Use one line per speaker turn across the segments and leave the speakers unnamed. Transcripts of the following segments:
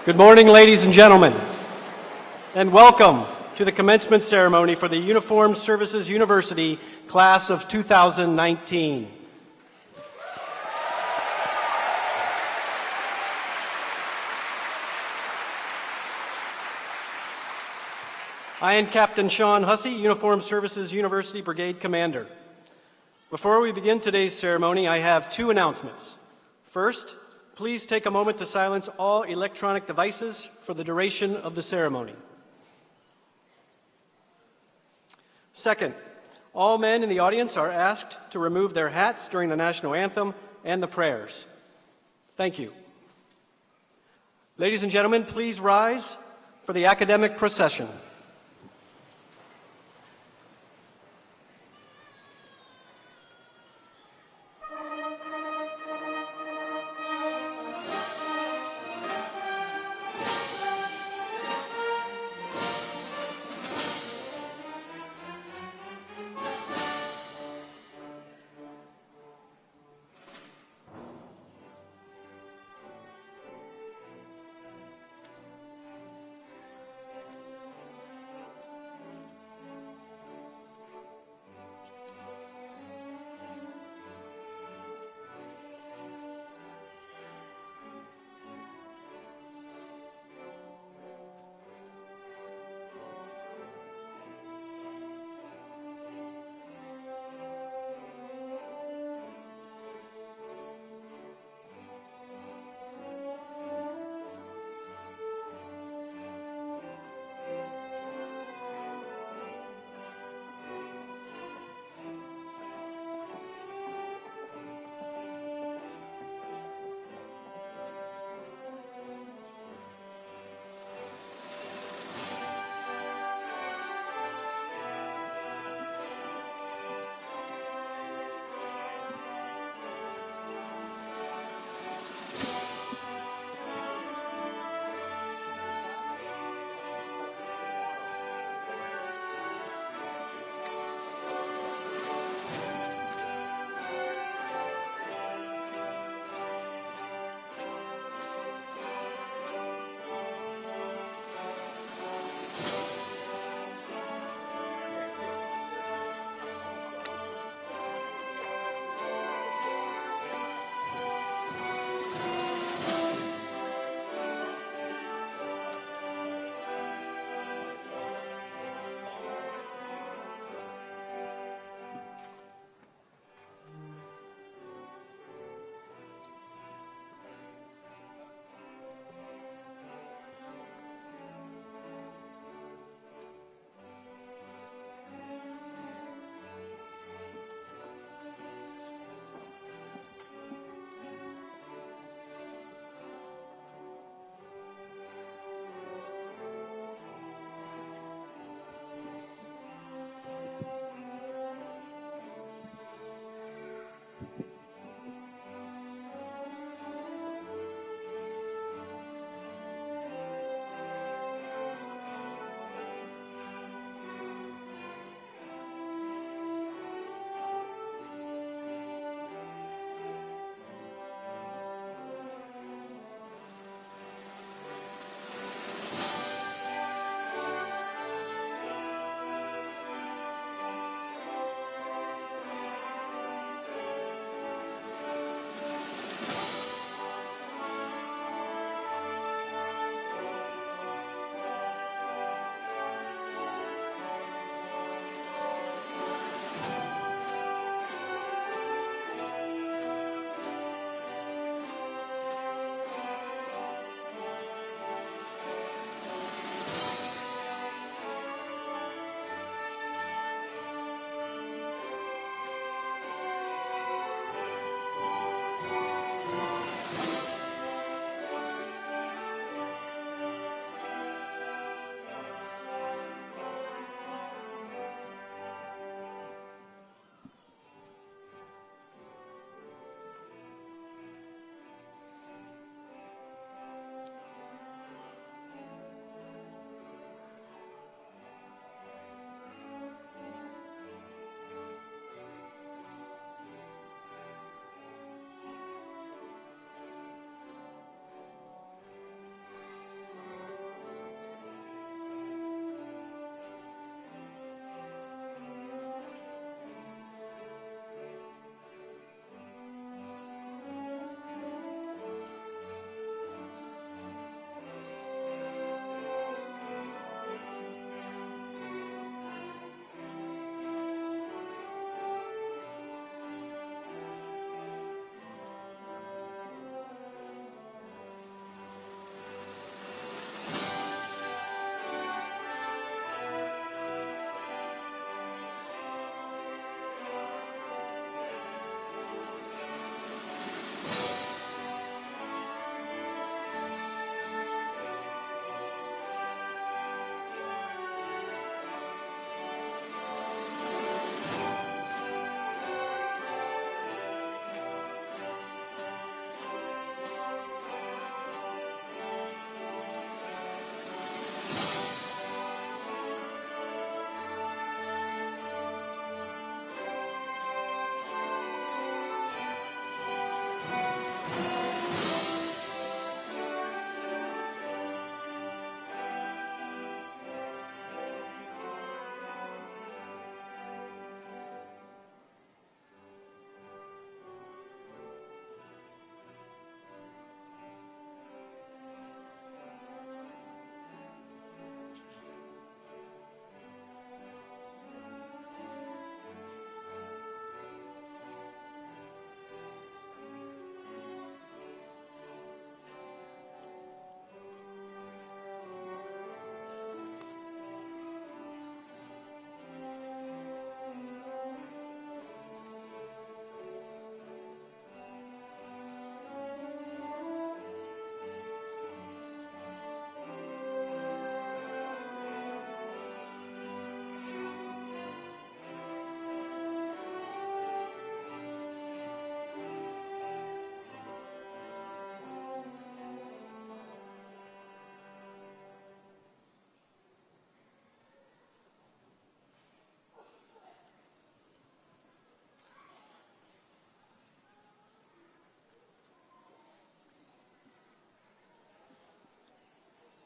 Good morning, ladies and gentlemen, and welcome to the commencement ceremony for the Uniformed Services University class of 2019. I am Captain Sean Hussey, Uniformed Services University Brigade Commander. Before we begin today's ceremony, I have two announcements. First, please take a moment to silence all electronic devices for the duration of the ceremony. Second, all men in the audience are asked to remove their hats during the national anthem and the prayers. Thank you. Ladies and gentlemen, please rise for the academic procession.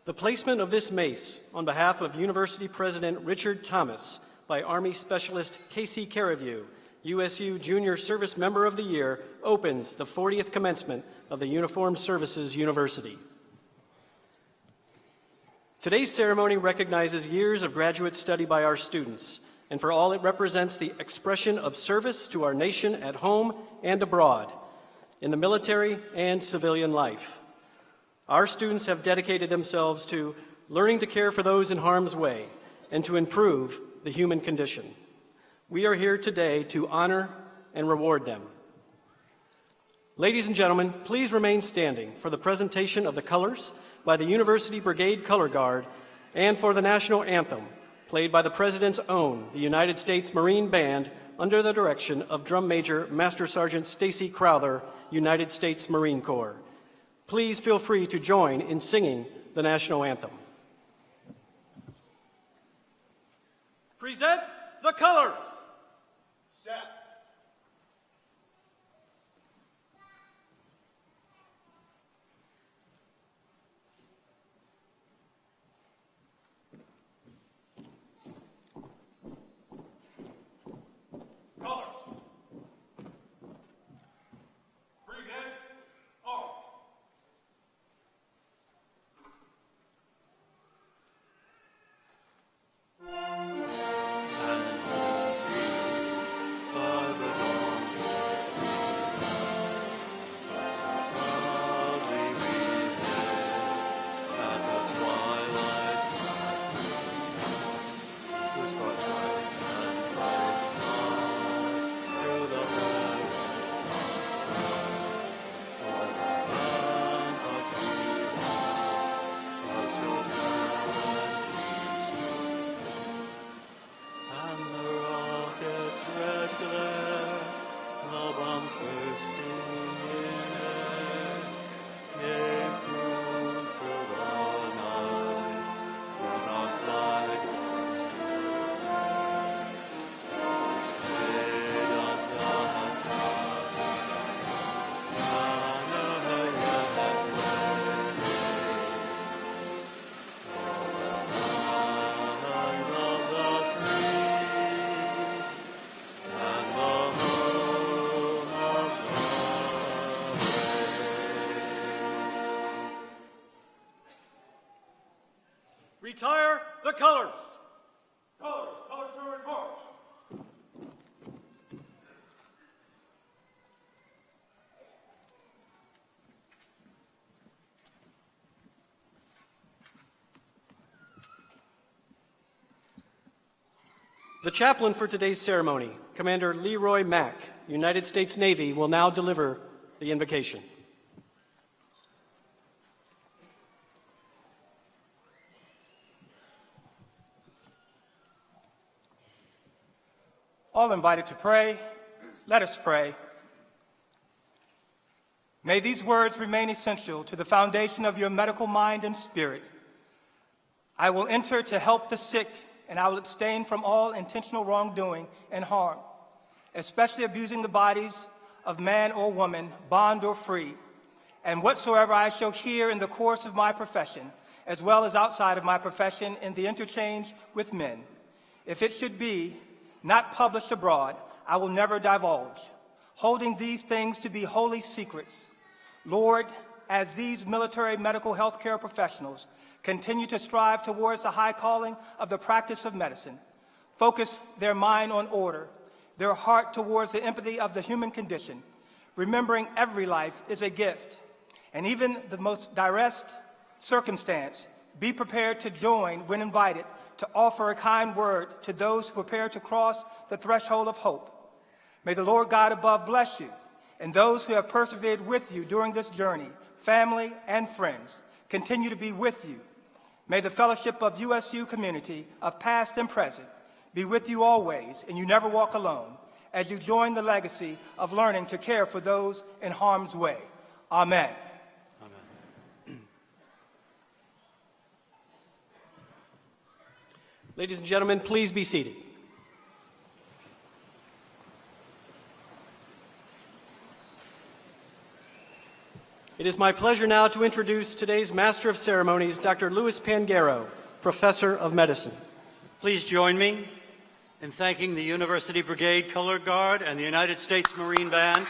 The placement of this mace on behalf of University President Richard Thomas by Army Specialist Casey Caravue, USU Junior Service Member of the Year, opens the 40th commencement of the Uniformed Services University. Today's ceremony recognizes years of graduate study by our students, and for all it represents the expression of service to our nation at home and abroad, in the military and civilian life. Our students have dedicated themselves to learning to care for those in harm's way and to improve the human condition. We are here today to honor and reward them. Ladies and gentlemen, please remain standing for the presentation of the colors by the University Brigade Color Guard and for the national anthem, played by the President's own, the United States Marine Band, under the direction of Drum Major Master Sergeant Stacy Crowther, United States Marine Corps. Please feel free to join in singing the national anthem. Present the colors. Set. Colors. Present arms. Retire the colors. Colors, colors to march. The chaplain for today's ceremony, Commander Leroy Mack, United States Navy, will now deliver the invocation.
All invited to pray, let us pray. May these words remain essential to the foundation of your medical mind and spirit. I will enter to help the sick, and I will abstain from all intentional wrongdoing and harm, especially abusing the bodies of man or woman, bond or free, and whatsoever I shall hear in the course of my profession, as well as outside of my profession in the interchange with men. If it should be not published abroad, I will never divulge, holding these things to be holy secrets. Lord, as these military medical health care professionals continue to strive towards the high calling of the practice of medicine, focus their mind on order, their heart towards the empathy of the human condition, remembering every life is a gift, and even the most direst circumstance, be prepared to join when invited to offer a kind word to those who prepare to cross the threshold of hope. May the Lord God above bless you, and those who have persevered with you during this journey, family and friends, continue to be with you. May the fellowship of USU community of past and present be with you always, and you never walk alone, as you join the legacy of learning to care for those in harm's way. Amen.
Ladies and gentlemen, please be seated. It is my pleasure now to introduce today's Master of Ceremonies, Dr. Louis Pangaro, Professor of Medicine.
Please join me in thanking the University Brigade Color Guard and the United States Marine Band.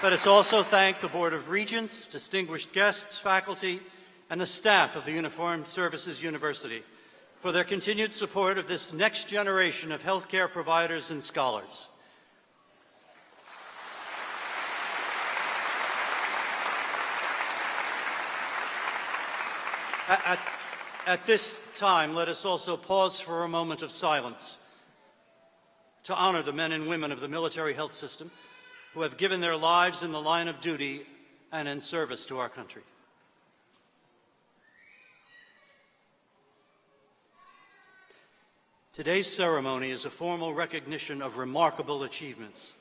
Let us also thank the Board of Regents, distinguished guests, faculty, and the staff of the Uniformed Services University for their continued support of this next generation of healthcare providers and scholars. At this time, let us also pause for a moment of silence to honor the men and women of the military health system who have given their lives in the line of duty and in service to our country. Today's ceremony is a formal recognition of remarkable achievements.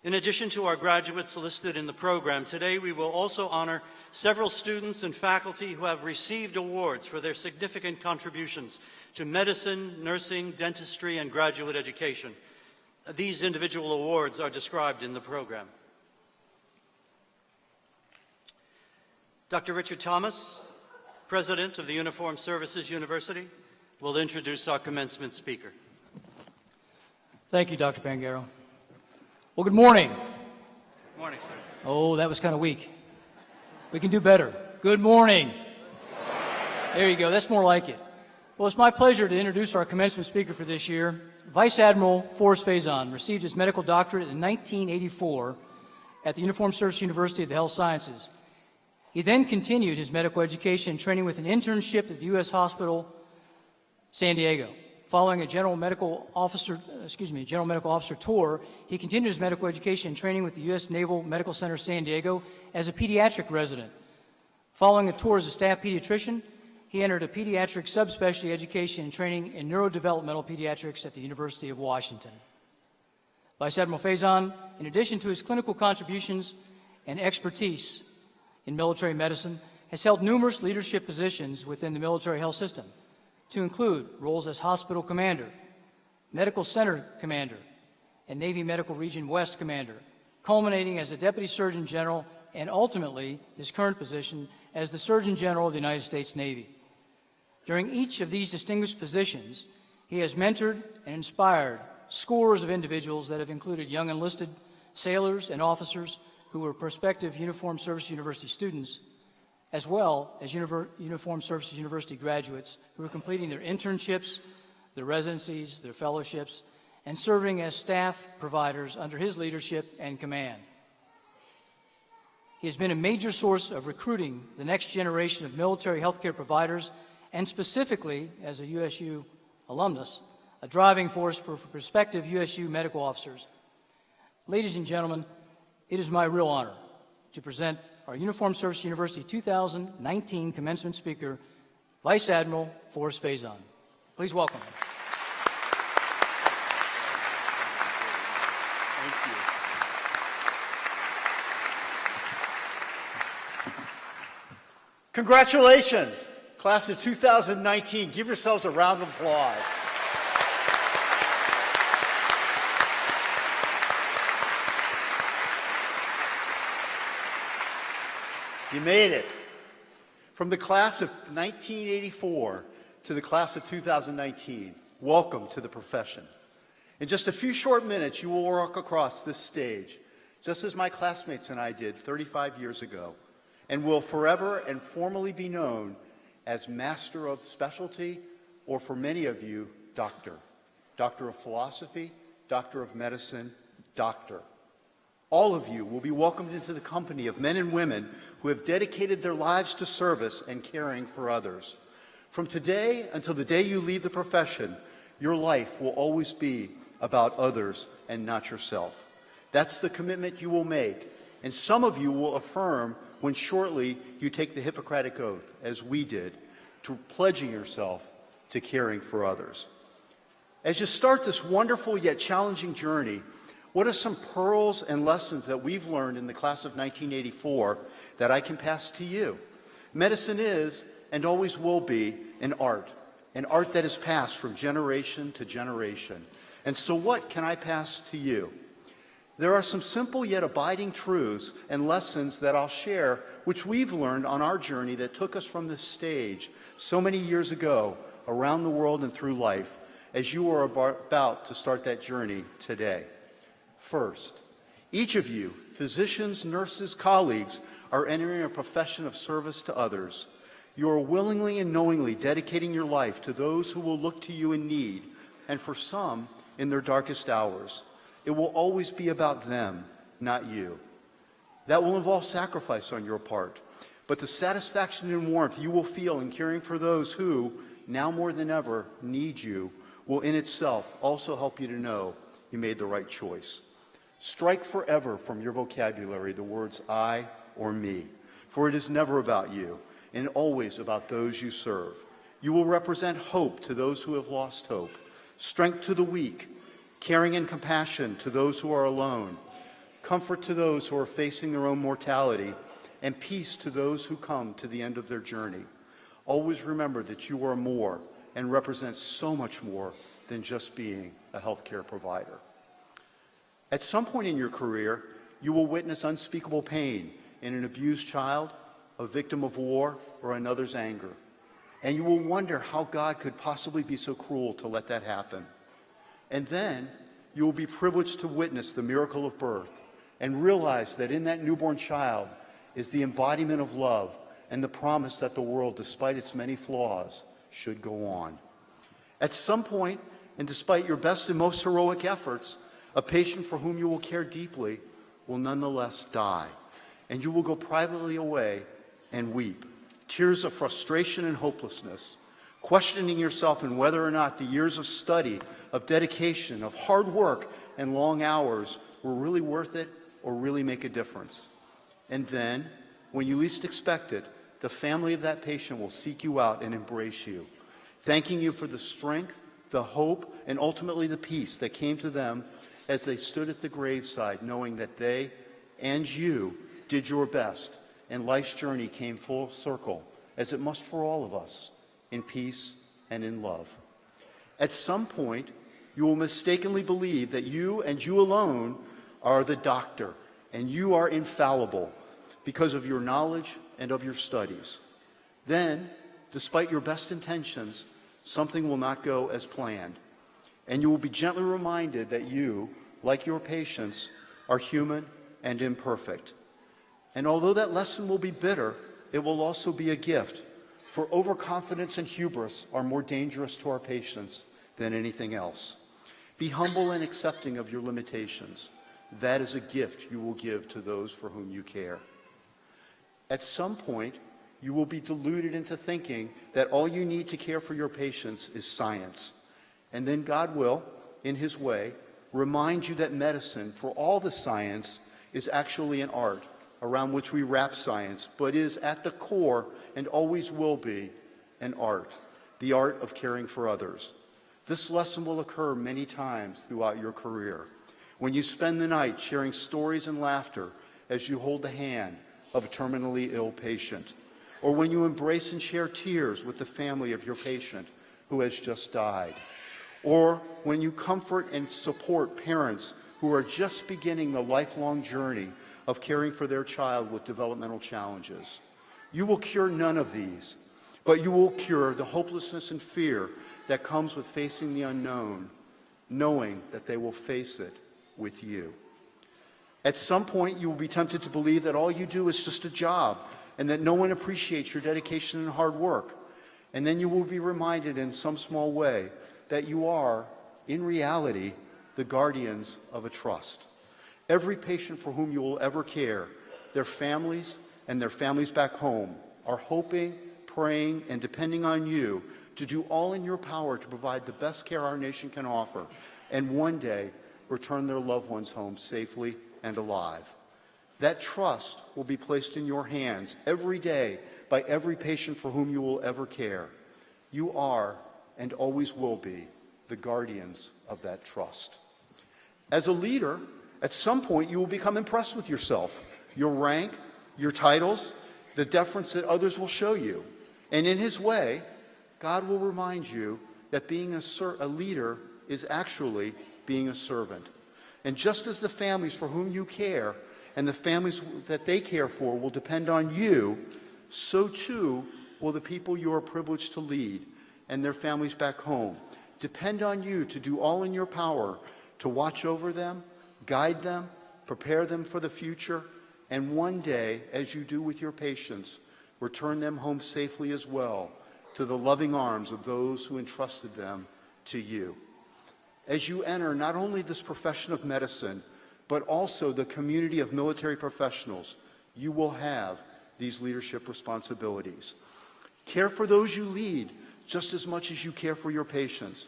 In addition to our graduates listed in the program, today we will also honor several students and faculty who have received awards for their significant contributions to medicine, nursing, dentistry, and graduate education. These individual awards are described in the program. Dr. Richard Thomas, President of the Uniformed Services University, will introduce our commencement speaker.
Thank you, Dr. Pangaro. Well, good morning.
Good morning, sir.
Oh, that was kind of weak. We can do better. Good morning. There you go. That's more like it. Well, it's my pleasure to introduce our commencement speaker for this year. Vice Admiral Forrest Faison received his medical doctorate in 1984 at the Uniformed Services University of the Health Sciences. He then continued his medical education and training with an internship at the U.S. Hospital San Diego. Following a general medical officer tour, he continued his medical education and training with the U.S. Naval Medical Center San Diego as a pediatric resident. Following a tour as a staff pediatrician, he entered a pediatric subspecialty education and training in neurodevelopmental pediatrics at the University of Washington. Vice Admiral Faison, in addition to his clinical contributions and expertise in military medicine, has held numerous leadership positions within the military health system, to include roles as hospital commander, medical center commander, and Navy Medical Region West commander, culminating as a deputy surgeon general and ultimately his current position as the Surgeon General of the United States Navy. During each of these distinguished positions, he has mentored and inspired scores of individuals that have included young enlisted sailors and officers who were prospective Uniformed Services University students, as well as Uniformed Services University graduates who are completing their internships, their residencies, their fellowships, and serving as staff providers under his leadership and command. He has been a major source of recruiting the next generation of military healthcare providers, and specifically, as a USU alumnus, a driving force for prospective USU medical officers. Ladies and gentlemen, it is my real honor to present our Uniformed Services University 2019 commencement speaker, Vice Admiral Forrest Faison. Please welcome him.
Thank you. Congratulations, class of 2019. Give yourselves a round of applause. You made it. From the class of 1984 to the class of 2019, welcome to the profession. In just a few short minutes, you will walk across this stage, just as my classmates and I did 35 years ago, and will forever and formally be known as Master of Specialty, or for many of you, Doctor. Doctor of Philosophy, Doctor of Medicine, Doctor. All of you will be welcomed into the company of men and women who have dedicated their lives to service and caring for others. From today until the day you leave the profession, your life will always be about others and not yourself. That's the commitment you will make, and some of you will affirm when shortly you take the Hippocratic Oath, as we did, to pledging yourself to caring for others. As you start this wonderful yet challenging journey, what are some pearls and lessons that we've learned in the class of 1984 that I can pass to you? Medicine is, and always will be, an art. an art that is passed from generation to generation. And so what can I pass to you? There are some simple yet abiding truths and lessons that I'll share, which we've learned on our journey that took us from this stage so many years ago around the world and through life, as you are about to start that journey today. First, each of you, physicians, nurses, colleagues, are entering a profession of service to others. You are willingly and knowingly dedicating your life to those who will look to you in need, and for some, in their darkest hours. It will always be about them, not you. That will involve sacrifice on your part, but the satisfaction and warmth you will feel in caring for those who, now more than ever, need you will in itself also help you to know you made the right choice. Strike forever from your vocabulary the words I or me, for it is never about you and always about those you serve. You will represent hope to those who have lost hope, strength to the weak, caring and compassion to those who are alone, comfort to those who are facing their own mortality, and peace to those who come to the end of their journey. Always remember that you are more and represent so much more than just being a healthcare provider. At some point in your career, you will witness unspeakable pain in an abused child, a victim of war, or another's anger. And you will wonder how God could possibly be so cruel to let that happen. And then you will be privileged to witness the miracle of birth and realize that in that newborn child is the embodiment of love and the promise that the world, despite its many flaws, should go on. At some point, and despite your best and most heroic efforts, a patient for whom you will care deeply will nonetheless die, and you will go privately away and weep, tears of frustration and hopelessness, questioning yourself and whether or not the years of study, of dedication, of hard work, and long hours were really worth it or really make a difference. And then, when you least expect it, the family of that patient will seek you out and embrace you, thanking you for the strength, the hope, and ultimately the peace that came to them as they stood at the graveside, knowing that they and you did your best, and life's journey came full circle, as it must for all of us, in peace and in love. At some point, you will mistakenly believe that you and you alone are the doctor, and you are infallible because of your knowledge and of your studies. Then, despite your best intentions, something will not go as planned, and you will be gently reminded that you, like your patients, are human and imperfect. And although that lesson will be bitter, it will also be a gift, for overconfidence and hubris are more dangerous to our patients than anything else. Be humble and accepting of your limitations. That is a gift you will give to those for whom you care. At some point, you will be deluded into thinking that all you need to care for your patients is science. And then God will, in His way, remind you that medicine, for all the science, is actually an art around which we wrap science, but is at the core and always will be an art, the art of caring for others. This lesson will occur many times throughout your career, when you spend the night sharing stories and laughter as you hold the hand of a terminally ill patient, or when you embrace and share tears with the family of your patient who has just died, or when you comfort and support parents who are just beginning the lifelong journey of caring for their child with developmental challenges. You will cure none of these, but you will cure the hopelessness and fear that comes with facing the unknown, knowing that they will face it with you. At some point, you will be tempted to believe that all you do is just a job and that no one appreciates your dedication and hard work. And then you will be reminded in some small way that you are, in reality, the guardians of a trust. Every patient for whom you will ever care, their families and their families back home, are hoping, praying, and depending on you to do all in your power to provide the best care our nation can offer, and one day return their loved ones home safely and alive. That trust will be placed in your hands every day by every patient for whom you will ever care. You are, and always will be, the guardians of that trust. As a leader, at some point you will become impressed with yourself, your rank, your titles, the deference that others will show you. And in His way, God will remind you that being a leader is actually being a servant. And just as the families for whom you care and the families that they care for will depend on you, so too will the people you are privileged to lead and their families back home depend on you to do all in your power to watch over them, guide them, prepare them for the future, and one day, as you do with your patients, return them home safely as well to the loving arms of those who entrusted them to you. As you enter not only this profession of medicine, but also the community of military professionals, you will have these leadership responsibilities. Care for those you lead just as much as you care for your patients.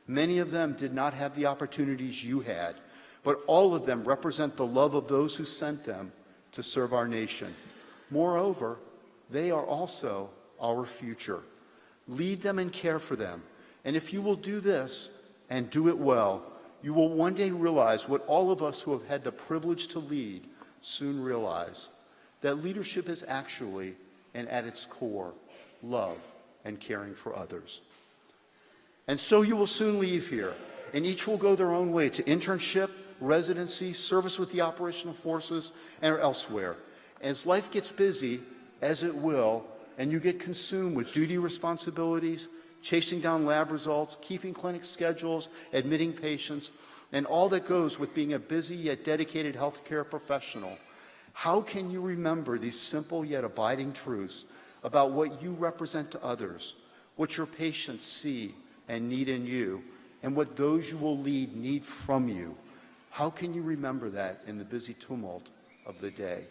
Many of them did not have the opportunities you had, but all of them represent the love of those who sent them to serve our nation. Moreover, they are also our future. Lead them and care for them. And if you will do this and do it well, you will one day realize what all of us who have had the privilege to lead soon realize, that leadership is actually, and at its core, love and caring for others. And so you will soon leave here, and each will go their own way to internship, residency, service with the operational forces, and elsewhere. As life gets busy, as it will, and you get consumed with duty responsibilities, chasing down lab results, keeping clinic schedules, admitting patients, and all that goes with being a busy yet dedicated healthcare professional, how can you remember these simple yet abiding truths about what you represent to others, what your patients see and need in you, and what those you will lead need from you? How can you remember that in the busy tumult of the day?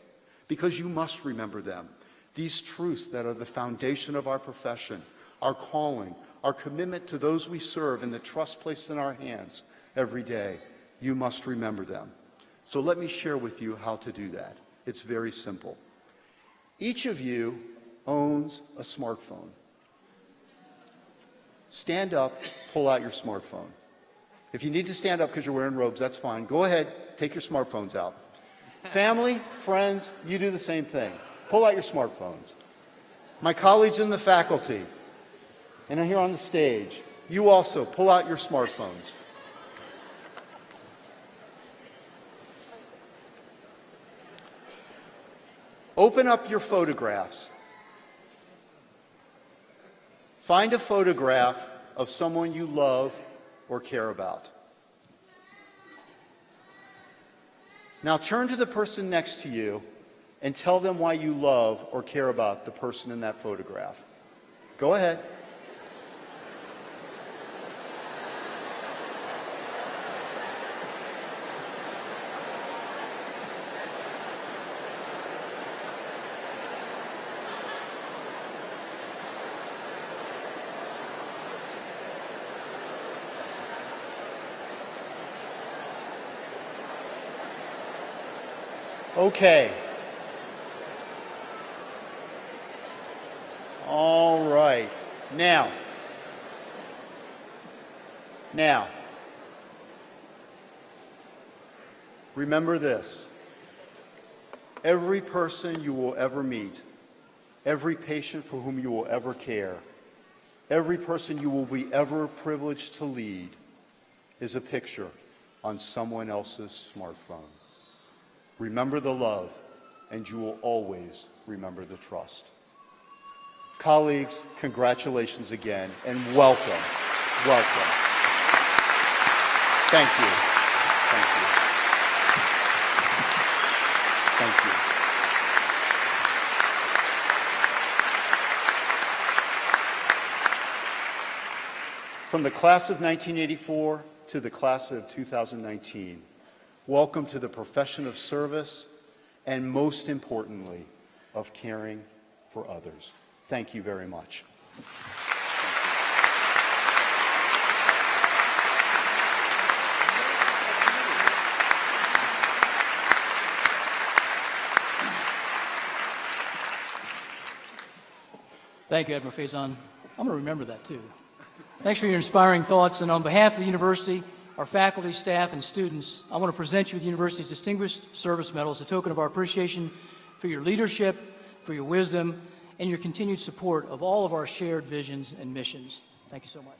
Because you must remember them. These truths that are the foundation of our profession, our calling, our commitment to those we serve, and the trust placed in our hands every day. You must remember them. So let me share with you how to do that. It's very simple. Each of you owns a smartphone. Stand up, pull out your smartphone. If you need to stand up because you're wearing robes, that's fine. Go ahead, take your smartphones out. Family, friends, you do the same thing. Pull out your smartphones. My colleagues in the faculty, and here on the stage, you also pull out your smartphones. Open up your photographs. Find a photograph of someone you love or care about. Now turn to the person next to you and tell them why you love or care about the person in that photograph. Go ahead. Okay. All right. Now, remember this. Every person you will ever meet, every patient for whom you will ever care, every person you will be ever privileged to lead is a picture on someone else's smartphone. Remember the love, and you will always remember the trust. Colleagues, congratulations again, and welcome. Welcome. Thank you. Thank you. Thank you. From the class of 1984 to the class of 2019, welcome to the profession of service and, most importantly, of caring for others. Thank you very much.
Thank you, Admiral Faison. I'm going to remember that, too. Thanks for your inspiring thoughts. And on behalf of the university, our faculty, staff, and students, I want to present you with the university's Distinguished Service Medal as a token of our appreciation for your leadership, for your wisdom, and your continued support of all of our shared visions and missions. Thank you so much.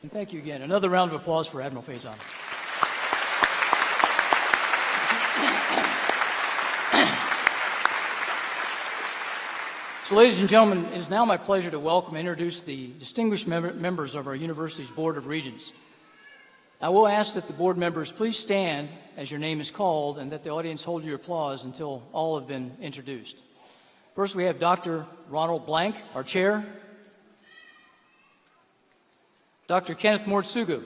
And thank you again. Another round of applause for Admiral Faison. So, ladies and gentlemen, it is now my pleasure to welcome and introduce the distinguished members of our university's Board of Regents. I will ask that the board members please stand as your name is called and that the audience hold your applause until all have been introduced. First, we have Dr. Ronald Blank, our chair. Dr. Kenneth Mortsugu.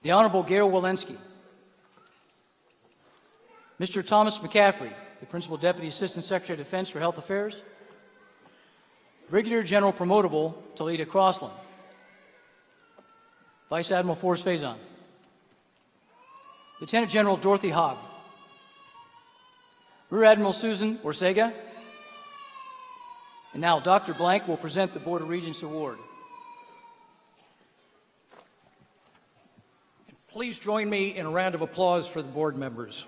The Honorable Gail Walensky. Mr. Thomas McCaffrey, the Principal Deputy Assistant Secretary of Defense for Health Affairs. Brigadier General Promotable Talita Crossland. Vice Admiral Forrest Faison. Lieutenant General Dorothy Hogg. Rear Admiral Susan Ortega. And now Dr. Blank will present the Board of Regents Award.
Please join me in a round of applause for the board members.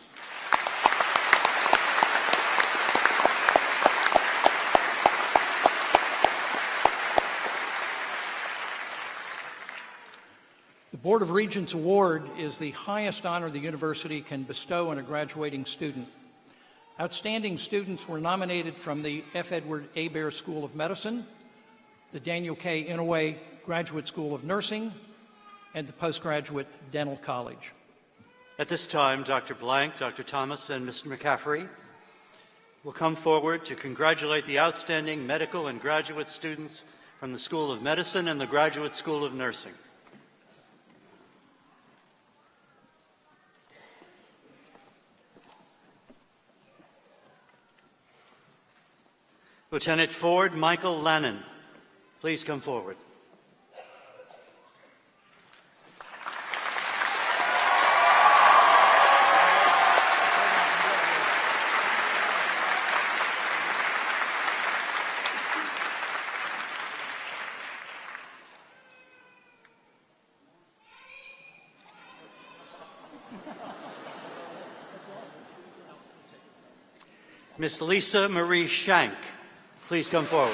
The Board of Regents Award is the highest honor the university can bestow on a graduating student. Outstanding students were nominated from the F. Edward Hebert School of Medicine, the Daniel K. Inouye Graduate School of Nursing, and the Postgraduate Dental College.
At this time, Dr. Blank, Dr. Thomas, and Mr. McCaffrey will come forward to congratulate the outstanding medical and graduate students from the School of Medicine and the Graduate School of Nursing. Lieutenant Ford Michael Lannon, please come forward. Miss Lisa Marie Shank, please come forward.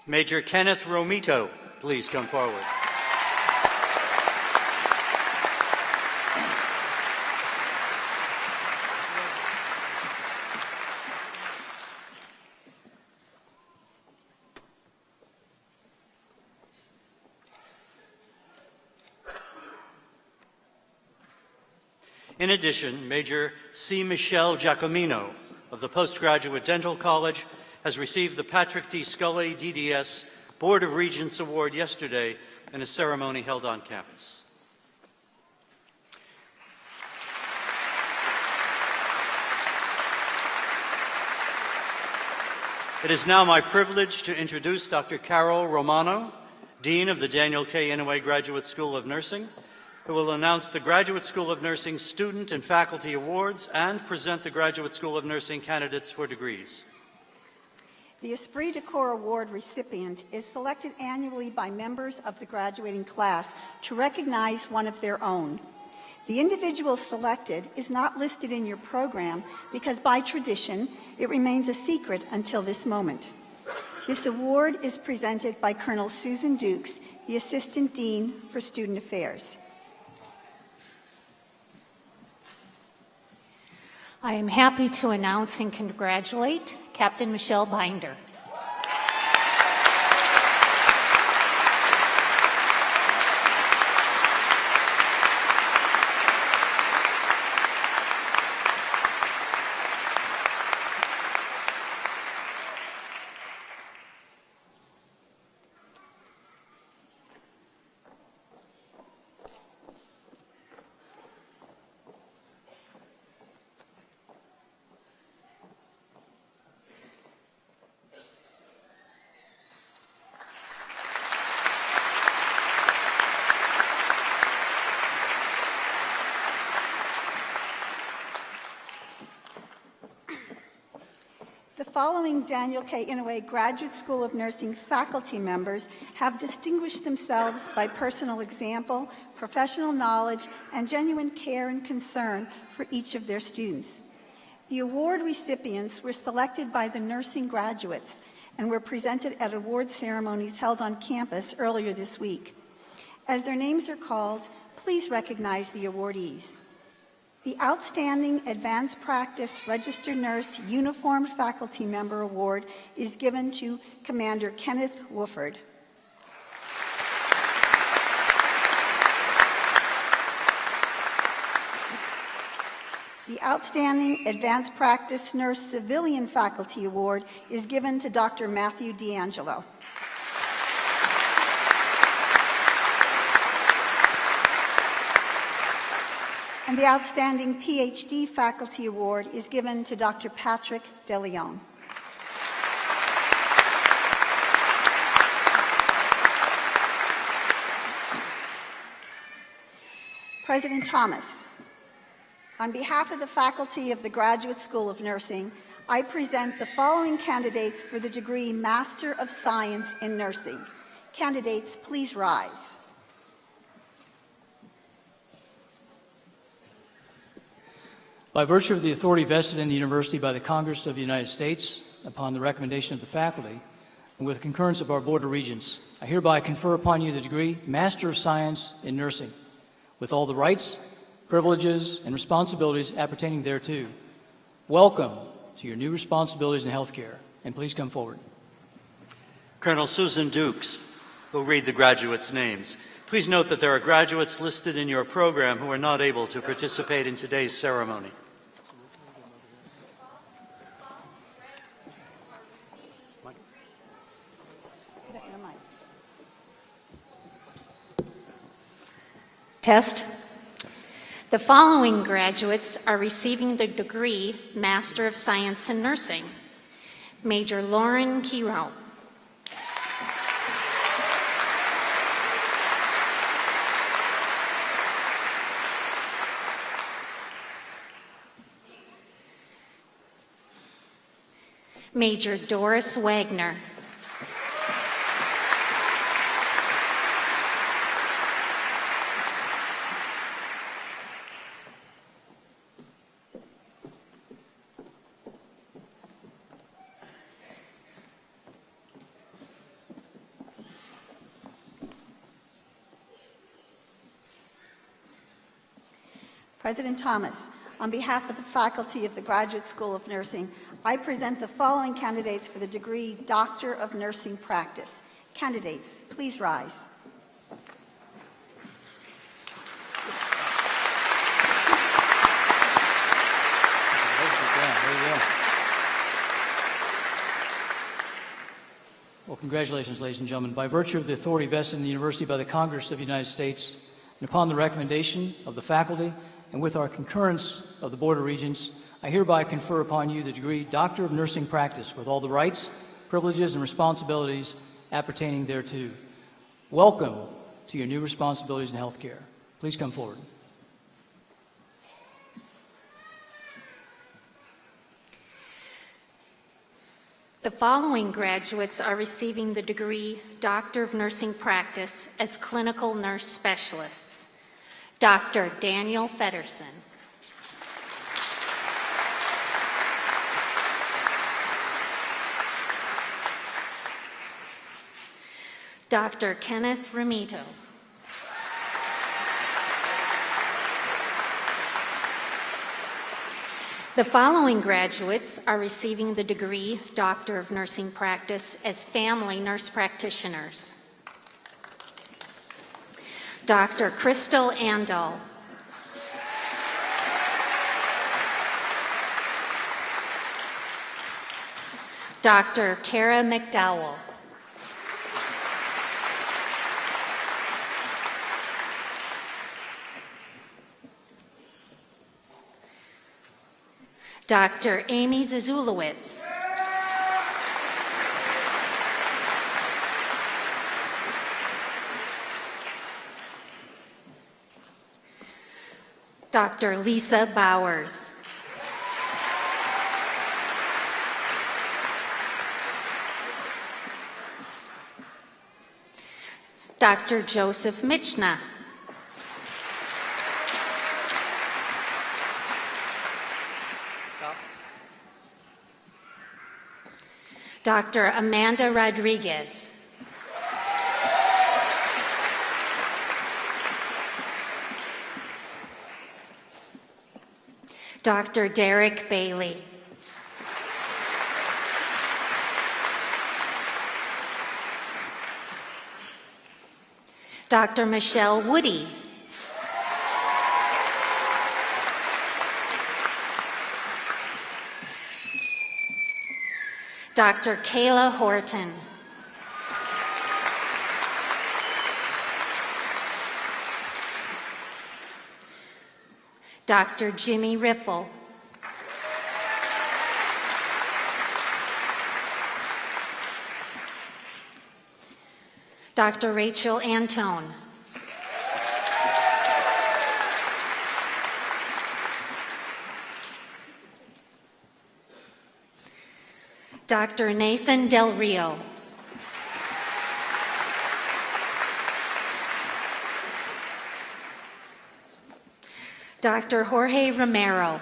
Major Kenneth Romito, please come forward. In addition, Major C. Michelle Giacomino of the Postgraduate Dental College has received the Patrick D. Scully DDS Board of Regents Award yesterday in a ceremony held on campus. It is now my privilege to introduce Dr. Carol Romano, Dean of the Daniel K. Inouye Graduate School of Nursing, who will announce the Graduate School of Nursing Student and Faculty Awards and present the Graduate School of Nursing candidates for degrees.
The Esprit de Corps Award recipient is selected annually by members of the graduating class to recognize one of their own. The individual selected is not listed in your program because by tradition it remains a secret until this moment. This award is presented by Colonel Susan Dukes, the Assistant Dean for Student Affairs.
I am happy to announce and congratulate Captain Michelle Binder.
following Daniel K. Inouye Graduate School of Nursing faculty members have distinguished themselves by personal example, professional knowledge, and genuine care and concern for each of their students. The award recipients were selected by the nursing graduates and were presented at award ceremonies held on campus earlier this week. As their names are called, please recognize the awardees. The Outstanding Advanced Practice Registered Nurse Uniformed Faculty Member Award is given to Commander Kenneth Wooford. The Outstanding Advanced Practice Nurse Civilian Faculty Award is given to Dr. Matthew D'Angelo. And the Outstanding PhD Faculty Award is given to Dr. Patrick DeLeon. President Thomas, on behalf of the faculty of the Graduate School of Nursing, I present the following candidates for the degree Master of Science in Nursing. Candidates, please rise.
By virtue of the authority vested in the university by the Congress of the United States, upon the recommendation of the faculty, and with the concurrence of our Board of Regents, I hereby confer upon you the degree Master of Science in Nursing, with all the rights, privileges, and responsibilities appertaining thereto. Welcome to your new responsibilities in healthcare, and please come forward.
Colonel Susan Dukes will read the graduates' names. Please note that there are graduates listed in your program who are not able to participate in today's ceremony.
Test. The following graduates are receiving the degree Master of Science in Nursing. Major Lauren Kiro. Major Doris Wagner.
President Thomas, on behalf of the faculty of the Graduate School of Nursing, I present the following candidates for the degree Doctor of Nursing Practice. Candidates, please rise.
Well, congratulations, ladies and gentlemen. By virtue of the authority vested in the university by the Congress of the United States, and upon the recommendation of the faculty, and with our concurrence of the Board of Regents, I hereby confer upon you the degree Doctor of Nursing Practice with all the rights, privileges, and responsibilities appertaining thereto. Welcome to your new responsibilities in healthcare. Please come forward.
The following graduates are receiving the degree Doctor of Nursing Practice as Clinical Nurse Specialists. Dr. Daniel Feddersen. Dr. Kenneth Ramito. The following graduates are receiving the degree Doctor of Nursing Practice as Family Nurse Practitioners. Dr. Crystal Andal. Dr. Kara McDowell. Dr. Amy Zazulowicz. Dr. Lisa Bowers. Dr. Joseph Michna. Dr. Amanda Rodriguez. Dr. Derek Bailey. Dr. Michelle Woody. Dr. Kayla Horton. Dr. Jimmy Riffle. Dr. Rachel Antone. Dr. Nathan Del Rio. Dr. Jorge Romero.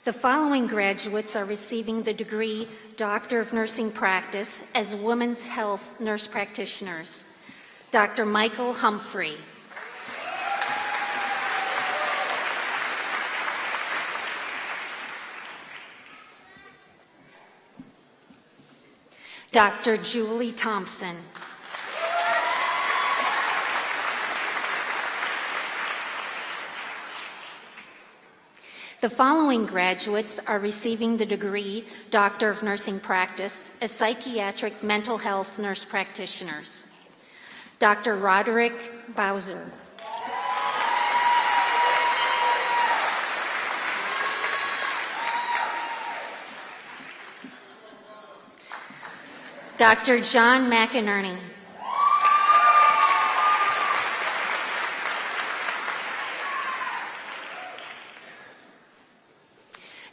The following graduates are receiving the degree Doctor of Nursing Practice as Women's Health Nurse Practitioners. Dr. Michael Humphrey. Dr. Julie Thompson. The following graduates are receiving the degree Doctor of Nursing Practice as Psychiatric Mental Health Nurse Practitioners. Dr. Roderick Bowser. Dr. John McInerney.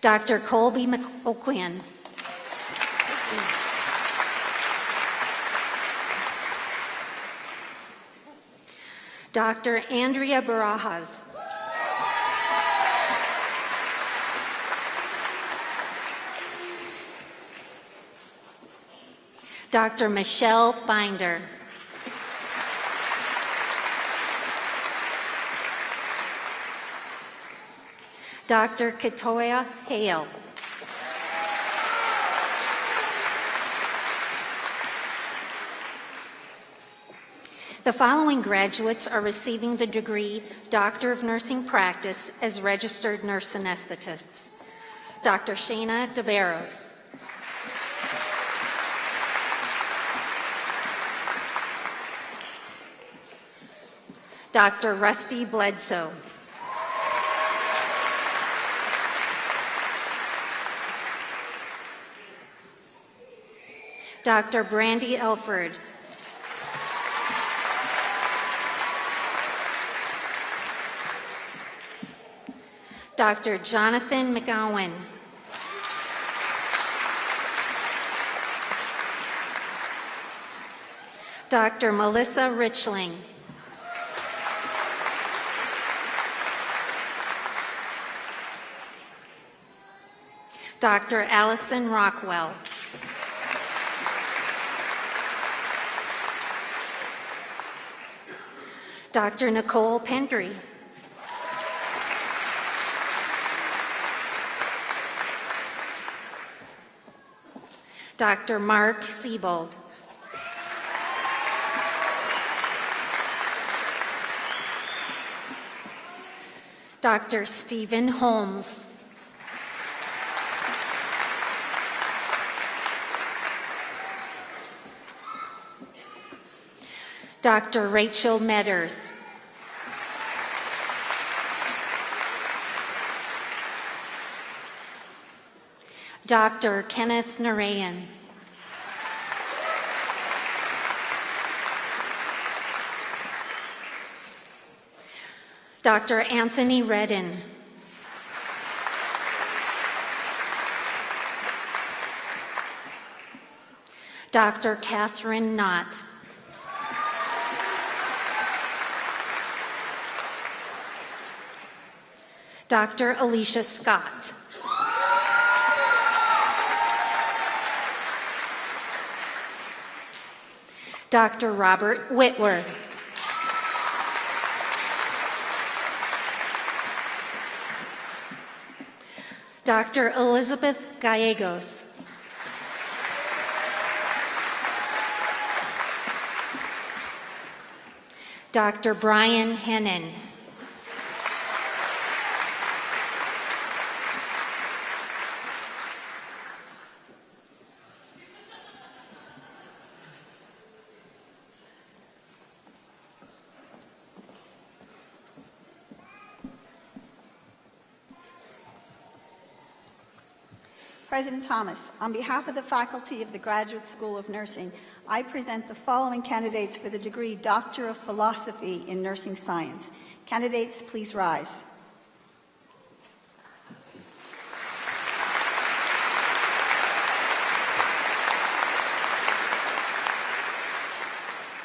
Dr. Colby McOquin. Dr. Andrea Barajas. Dr. Michelle Binder. Dr. Katoya Hale. The following graduates are receiving the degree Doctor of Nursing Practice as Registered Nurse Anesthetists. Dr. Shana DeBarros. Dr. Rusty Bledsoe. Dr. Brandy Elford. Dr. Jonathan McGowan. Dr. Melissa Richling. Dr. Allison Rockwell. Dr. Nicole Pendry. Dr. Mark Siebold. Dr. Stephen Holmes. Dr. Rachel Medders. Dr. Kenneth Narayan. Dr. Anthony Redden. Dr. Catherine Knott. Dr. Alicia Scott. Dr. Robert Whitworth. Dr. Elizabeth Gallegos. Dr. Brian Hennen.
President Thomas, on behalf of the faculty of the Graduate School of Nursing, I present the following candidates for the degree Doctor of Philosophy in Nursing Science. Candidates, please rise.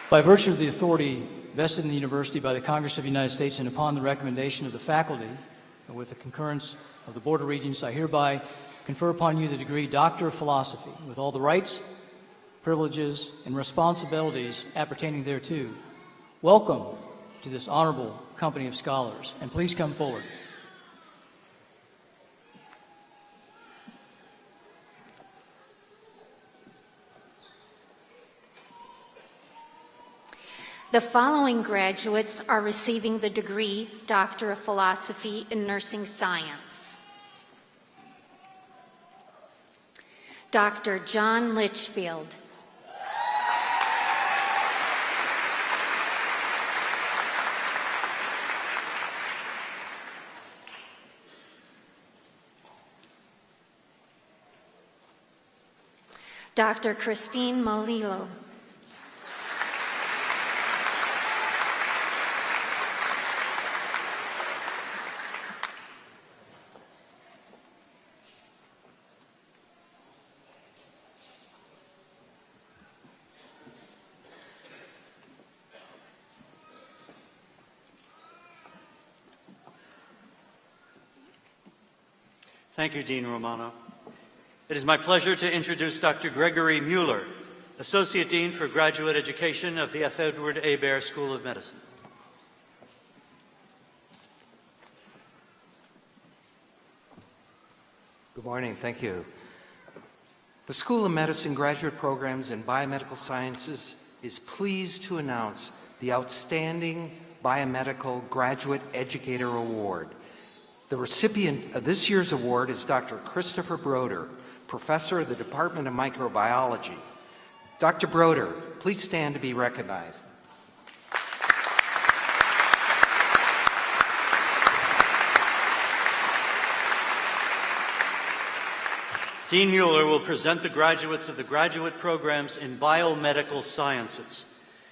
By virtue of the authority vested in the university by the Congress of the United States and upon the recommendation of the faculty, and with the concurrence of the Board of Regents, I hereby confer upon you the degree Doctor of Philosophy with all the rights, privileges, and responsibilities appertaining thereto. Welcome to this honorable company of scholars, and please come forward.
The following graduates are receiving the degree Doctor of Philosophy in Nursing Science. Dr. John Litchfield. Dr. Christine Malilo.
Thank you, Dean Romano. It is my pleasure to introduce Dr. Gregory Mueller, Associate Dean for Graduate Education of the F. Edward Hebert School of Medicine.
Good morning, thank you. The School of Medicine Graduate Programs in Biomedical Sciences is pleased to announce the Outstanding Biomedical Graduate Educator Award. The recipient of this year's award is Dr. Christopher Broder, Professor of the Department of Microbiology. Dr. Broder, please stand to be recognized.
Dean Mueller will present the graduates of the graduate programs in Biomedical Sciences.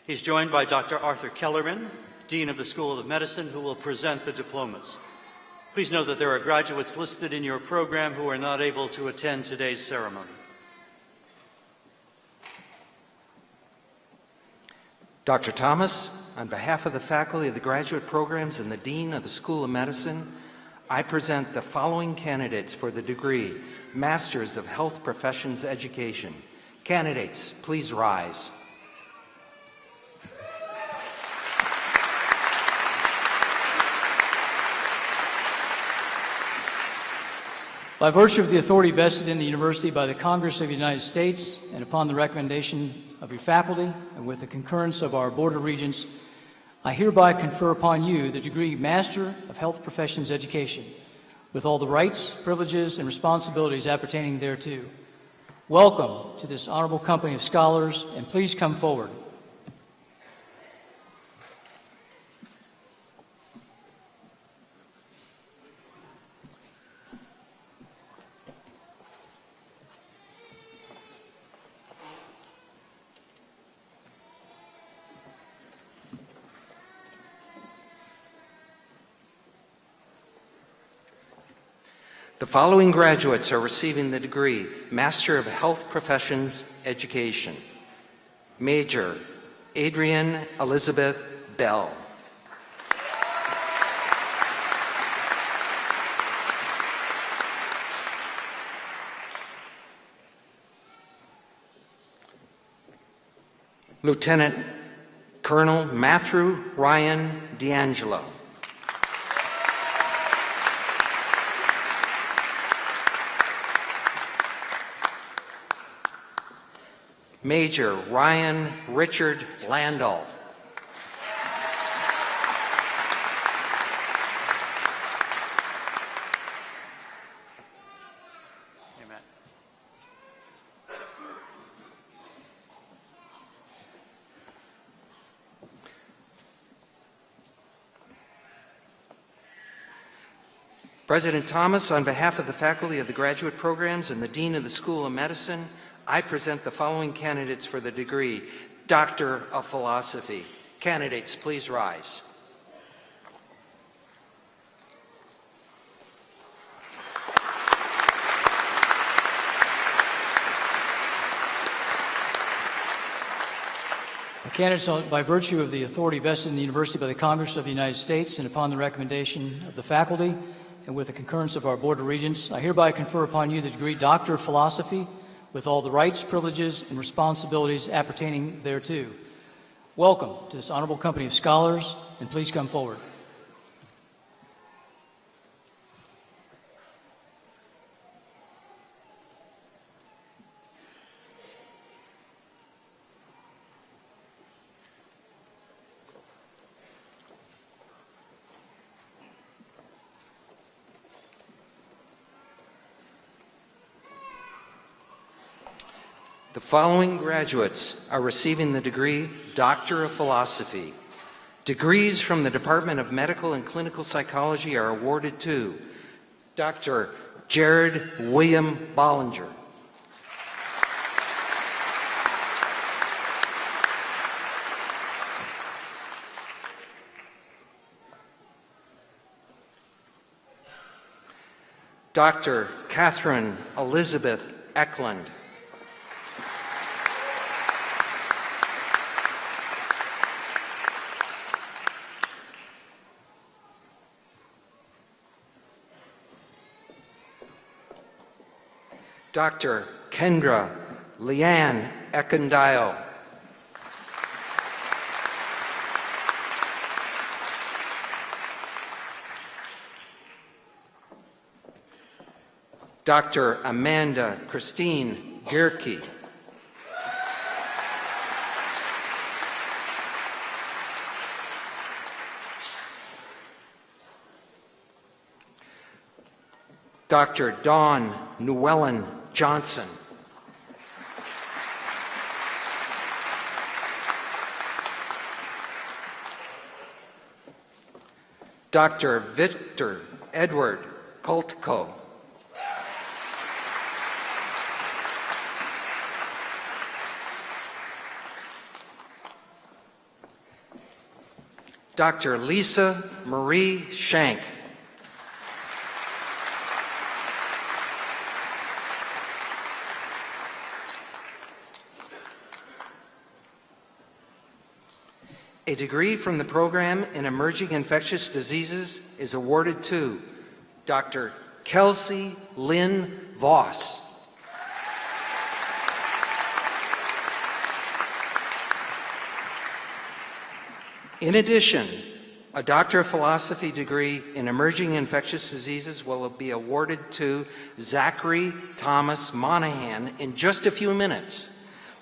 He's joined by Dr. Arthur Kellerman, Dean of the School of Medicine, who will present the diplomas. Please know that there are graduates listed in your program who are not able to attend today's ceremony.
Dr. Thomas, on behalf of the faculty of the graduate programs and the Dean of the School of Medicine, I present the following candidates for the degree Masters of Health Professions Education. Candidates, please rise.
By virtue of the authority vested in the university by the Congress of the United States and upon the recommendation of your faculty and with the concurrence of our Board of Regents, I hereby confer upon you the degree Master of Health Professions Education with all the rights, privileges, and responsibilities appertaining thereto. Welcome to this honorable company of scholars, and please come forward.
The following graduates are receiving the degree Master of Health Professions Education. Major Adrienne Elizabeth Bell. Lieutenant Colonel Matthew Ryan D'Angelo. Major Ryan Richard Landau.
Amen.
President Thomas, on behalf of the faculty of the graduate programs and the Dean of the School of Medicine, I present the following candidates for the degree, Doctor of Philosophy. Candidates, please rise.
The candidates, by virtue of the authority vested in the university by the Congress of the United States and upon the recommendation of the faculty and with the concurrence of our Board of Regents, I hereby confer upon you the degree Doctor of Philosophy with all the rights, privileges, and responsibilities appertaining thereto. Welcome to this honorable company of scholars, and please come forward.
The following graduates are receiving the degree Doctor of Philosophy. Degrees from the Department of Medical and Clinical Psychology are awarded to Dr. Jared William Bollinger, Dr. Catherine Elizabeth Eklund, Dr. Kendra Leanne Ekundayo, Dr. Amanda Christine Gierke, Dr. Dawn Llewellyn Johnson, Dr. Victor Edward Koltko, Dr. Lisa Marie Shank, a degree from the program in emerging infectious diseases is awarded to Dr. Kelsey Lynn Voss. In addition, a Doctor of Philosophy degree in emerging infectious diseases will be awarded to Zachary Thomas Monahan in just a few minutes,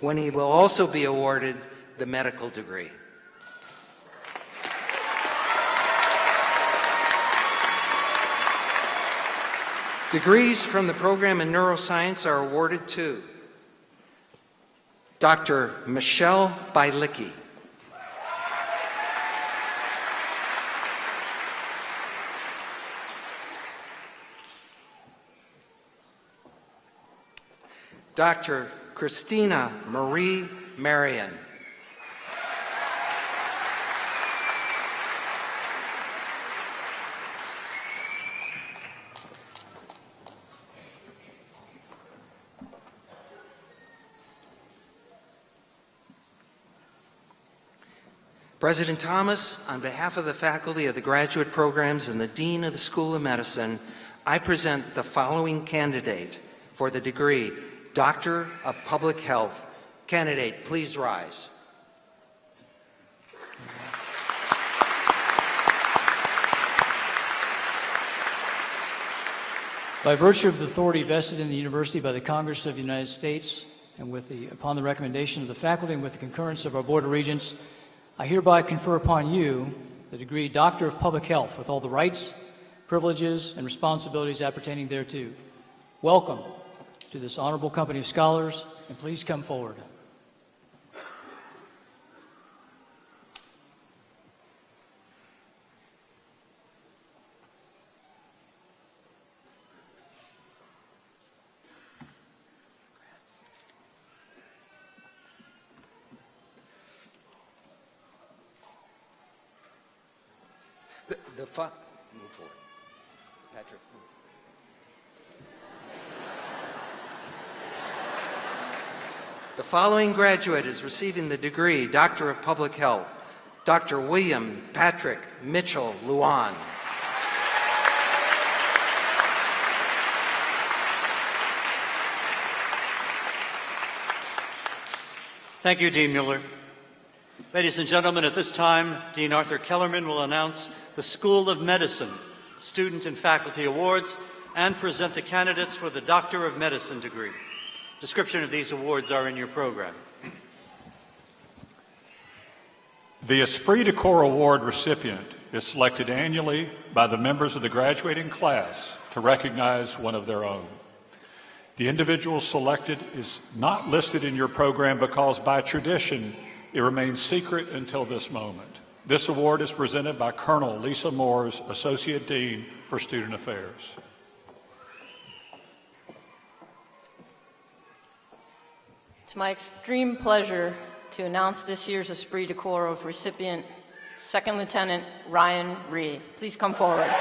when he will also be awarded the medical degree. Degrees from the program in neuroscience are awarded to Dr. Michelle Bailicki, Dr. Christina Marie Marion, President Thomas, on behalf of the faculty of the graduate programs and the Dean of the School of Medicine, I present the following candidate for the degree Doctor of Public Health. Candidate, please rise.
By virtue of the authority vested in the university by the Congress of the United States, and upon the recommendation of the faculty and with the concurrence of our Board of Regents, I hereby confer upon you the degree Doctor of Public Health with all the rights, privileges, and responsibilities appertaining thereto. Welcome to this honorable company of scholars, and please come forward.
Move forward. Patrick, move. The following graduate is receiving the degree Doctor of Public Health, Dr. William Patrick Mitchell Luan.
Thank you, Dean Mueller. Ladies and gentlemen, at this time, Dean Arthur Kellerman will announce the School of Medicine Student and Faculty Awards and present the candidates for the Doctor of Medicine degree. Description of these awards are in your program.
The Esprit de Corps Award recipient is selected annually by the members of the graduating class to recognize one of their own. The individual selected is not listed in your program because by tradition it remains secret until this moment. This award is presented by Colonel Lisa Moores, Associate Dean for Student Affairs.
It's my extreme pleasure to announce this year's Esprit de Corps recipient, Second Lieutenant Ryan Rhee. Please come forward.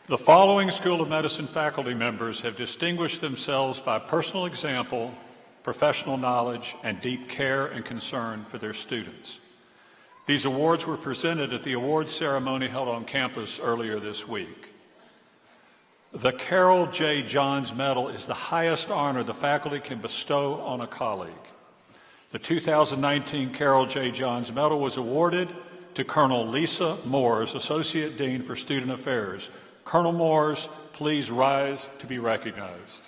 The following School of Medicine faculty members have distinguished themselves by personal example, professional knowledge, and deep care and concern for their students. These awards were presented at the awards ceremony held on campus earlier this week. The Carol J. Johns Medal is the highest honor the faculty can bestow on a colleague. The 2019 Carol J. Johns Medal was awarded to Colonel Lisa Moores, Associate Dean for Student Affairs. Colonel Moores, please rise to be recognized.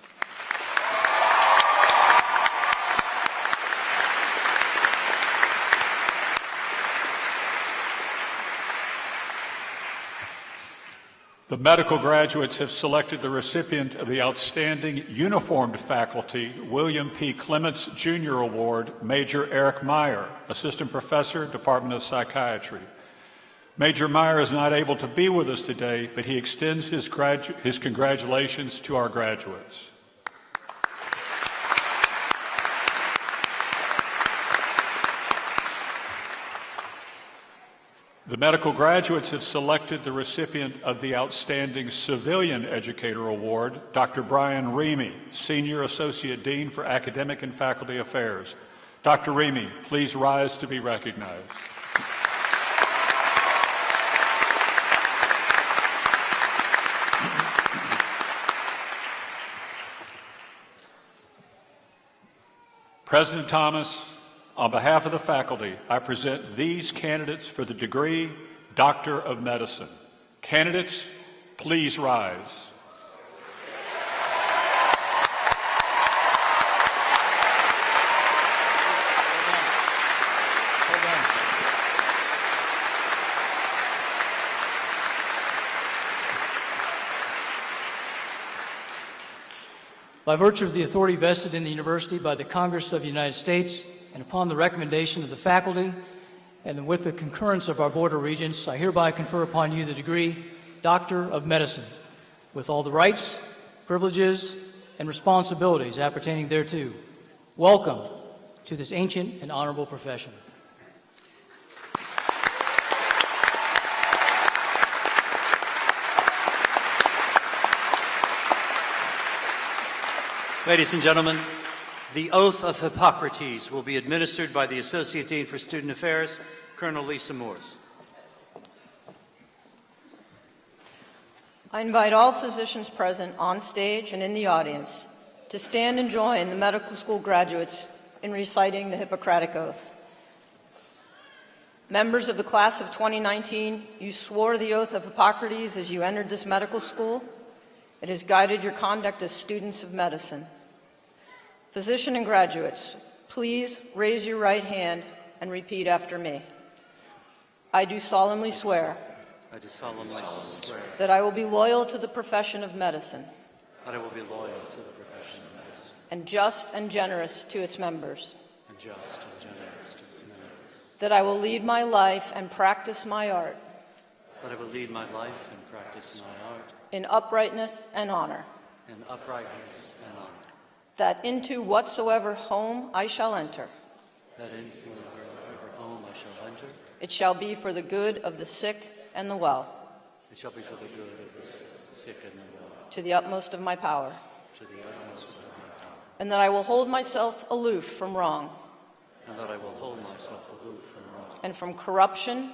The medical graduates have selected the recipient of the Outstanding Uniformed Faculty William P. Clements Jr. Award, Major Eric Meyer, Assistant Professor, Department of Psychiatry. Major Meyer is not able to be with us today, but he extends his congratulations to our graduates. The medical graduates have selected the recipient of the Outstanding Civilian Educator Award, Dr. Brian Reamy, Senior Associate Dean for Academic and Faculty Affairs. Dr. Reamy, please rise to be recognized. President Thomas, on behalf of the faculty, I present these candidates for the degree Doctor of Medicine. Candidates, please rise. Hold on.
By virtue of the authority vested in the university by the Congress of the United States, and upon the recommendation of the faculty, and with the concurrence of our Board of Regents, I hereby confer upon you the degree Doctor of Medicine, with all the rights, privileges, and responsibilities appertaining thereto. Welcome to this ancient and honorable profession.
Ladies and gentlemen, the oath of Hippocrates will be administered by the Associate Dean for Student Affairs, Colonel Lisa Moores.
I invite all physicians present on stage and in the audience to stand and join the medical school graduates in reciting the Hippocratic Oath. Members of the class of 2019, you swore the oath of Hippocrates as you entered this medical school. It has guided your conduct as students of medicine. Physician and graduates, please raise your right hand and repeat after me. I do solemnly swear
I do solemnly swear
that I will be loyal to the profession of medicine
that I will be loyal to the profession of medicine
and just and generous to its members,
and just and generous to its members,
that I will lead my life and practice my art
that I will lead my life and practice my art
in uprightness and honor,
in uprightness and honor,
that into whatsoever home I shall enter,
that into wherever home I shall enter,
it shall be for the good of the sick and the well,
it shall be for the good of the sick and the well,
to the utmost of my power,
to the utmost of my power,
and that I will hold myself aloof from wrong
and that I will hold myself aloof from wrong,
and from corruption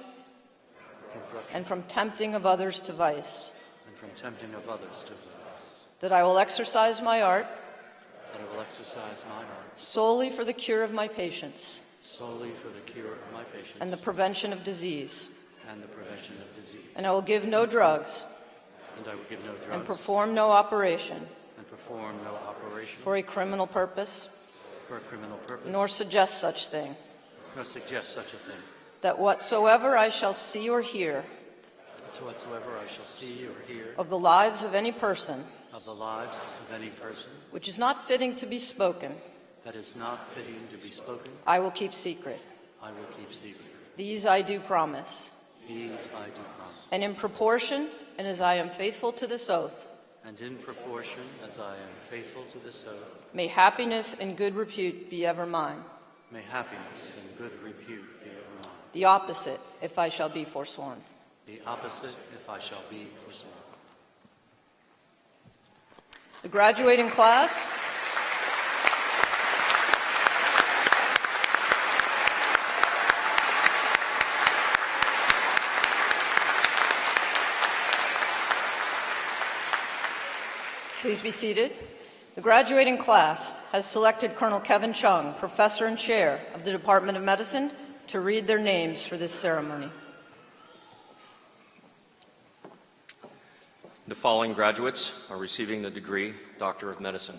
from corruption,
and from tempting of others to vice,
and from tempting of others to vice,
that I will exercise my art
that I will exercise my art
solely for the cure of my patients
solely for the cure of my patients
and the prevention of disease,
and the prevention of disease,
and I will give no drugs
and I will give no drugs
and perform no operation
and perform no operation
for a criminal purpose,
for a criminal purpose,
nor suggest such thing,
nor suggest such a thing,
that whatsoever I shall see or hear
that whatsoever I shall see or hear
of the lives of any person
of the lives of any person
which is not fitting to be spoken,
that is not fitting to be spoken,
I will keep secret.
I will keep secret.
These I do promise.
These I do promise.
And in proportion, and as I am faithful to this oath,
And in proportion as I am faithful to this oath,
may happiness and good repute be ever mine.
may happiness and good repute be ever mine.
The opposite, if I shall be forsworn.
The opposite, if I shall be forsworn.
The graduating class Please be seated. The graduating class has selected Colonel Kevin Chung, Professor and Chair of the Department of Medicine, to read their names for this ceremony.
The following graduates are receiving the degree Doctor of Medicine.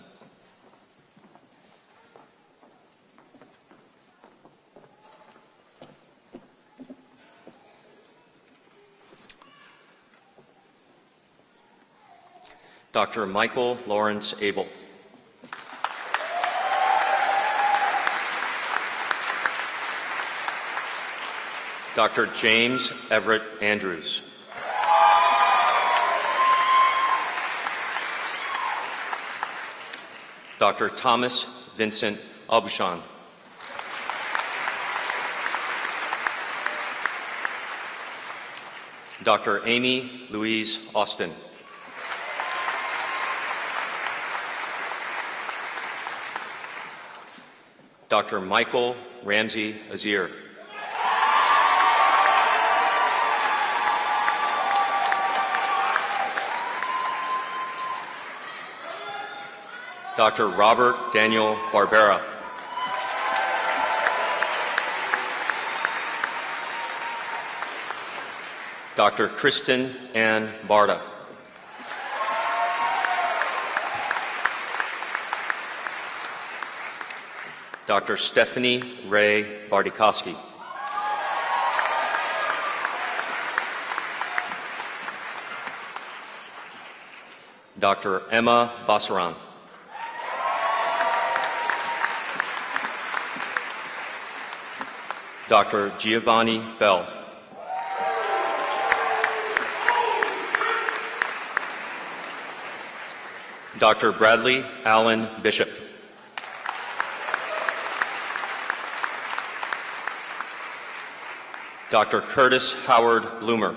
Dr. Michael Lawrence Abel. Dr. James Everett Andrews. Dr. Thomas Vincent Albuchan. Dr. Amy Louise Austin. Dr. Michael Ramsey Azir. Dr. Robert Daniel Barbera. Dr. Kristen Ann Barda. Dr. Stephanie Ray Bardikowski. Dr. Emma Basaran. Dr. Giovanni Bell. Dr. Bradley Allen Bishop. Dr. Curtis Howard Bloomer.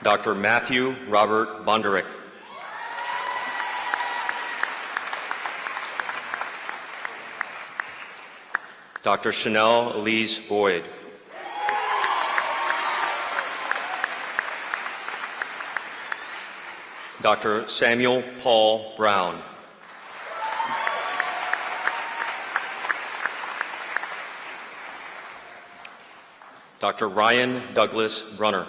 Dr. Matthew Robert Bonderick. Dr. Chanel Elise Boyd. Dr. Samuel Paul Brown. Dr. Ryan Douglas Brunner.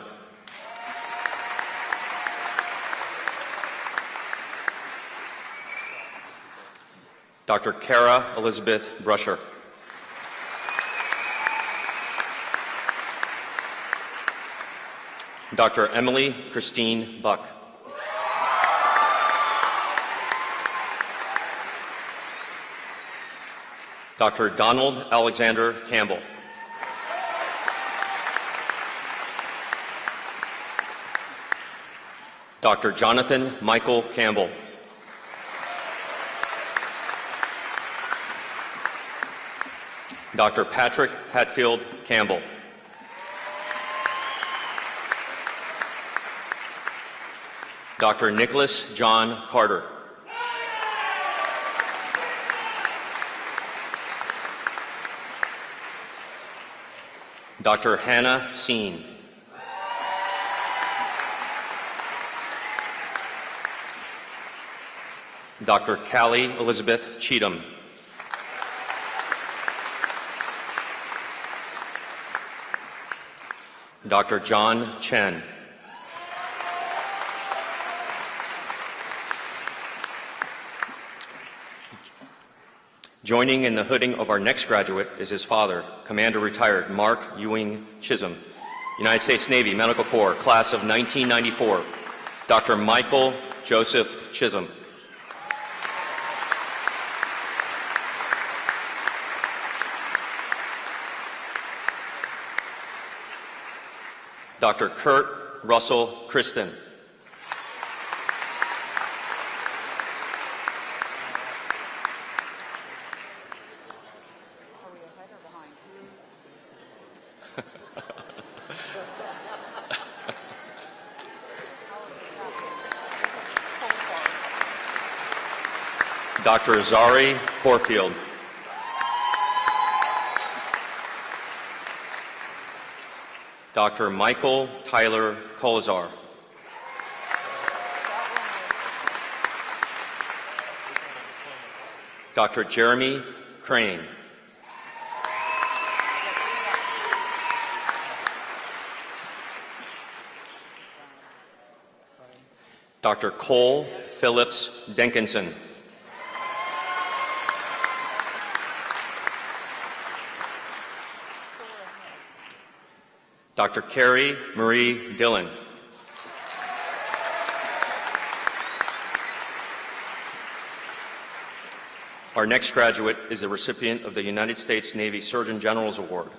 Dr. Kara Elizabeth Brusher. Dr. Emily Christine Buck. Dr. Donald Alexander Campbell. Dr. Jonathan Michael Campbell. Dr. Patrick Hatfield Campbell. Dr. Nicholas John Carter. Dr. Hannah Seen. Dr. Callie Elizabeth Cheatham. Dr. John Chen. Joining in the hooding of our next graduate is his father, Commander Retired Mark Ewing Chisholm, United States Navy Medical Corps, class of 1994, Dr. Michael Joseph Chisholm. Dr. Kurt Russell Kristen. Dr. Zari Corfield. Dr. Michael Tyler Colazar. Dr. Jeremy Crane. Dr. Cole Phillips Denkinson. Dr. Carrie Marie Dillon. Our next graduate is the recipient of the United States Navy Surgeon General's Award,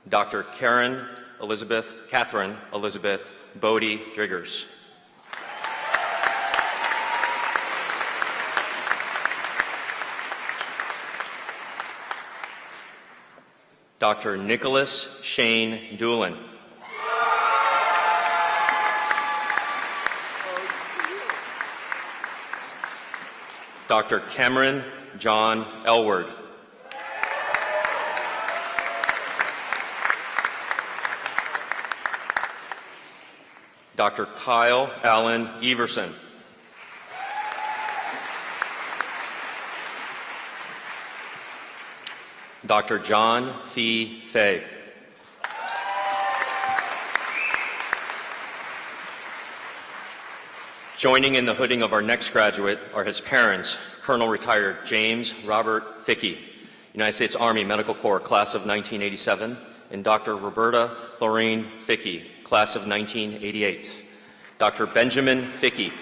Dr. Catherine Elizabeth Bodie Driggers. Dr. Nicholas Shane Doolin. Dr. Cameron John Elward. Dr. Kyle Allen Everson. Dr. John Fee Fay. Joining in the hooding of our next graduate are his parents, Colonel Retired James Robert Fickey, United States Army Medical Corps, class of 1987, and Dr. Roberta Florine Fickey, class of 1988. Dr. Benjamin Fickey.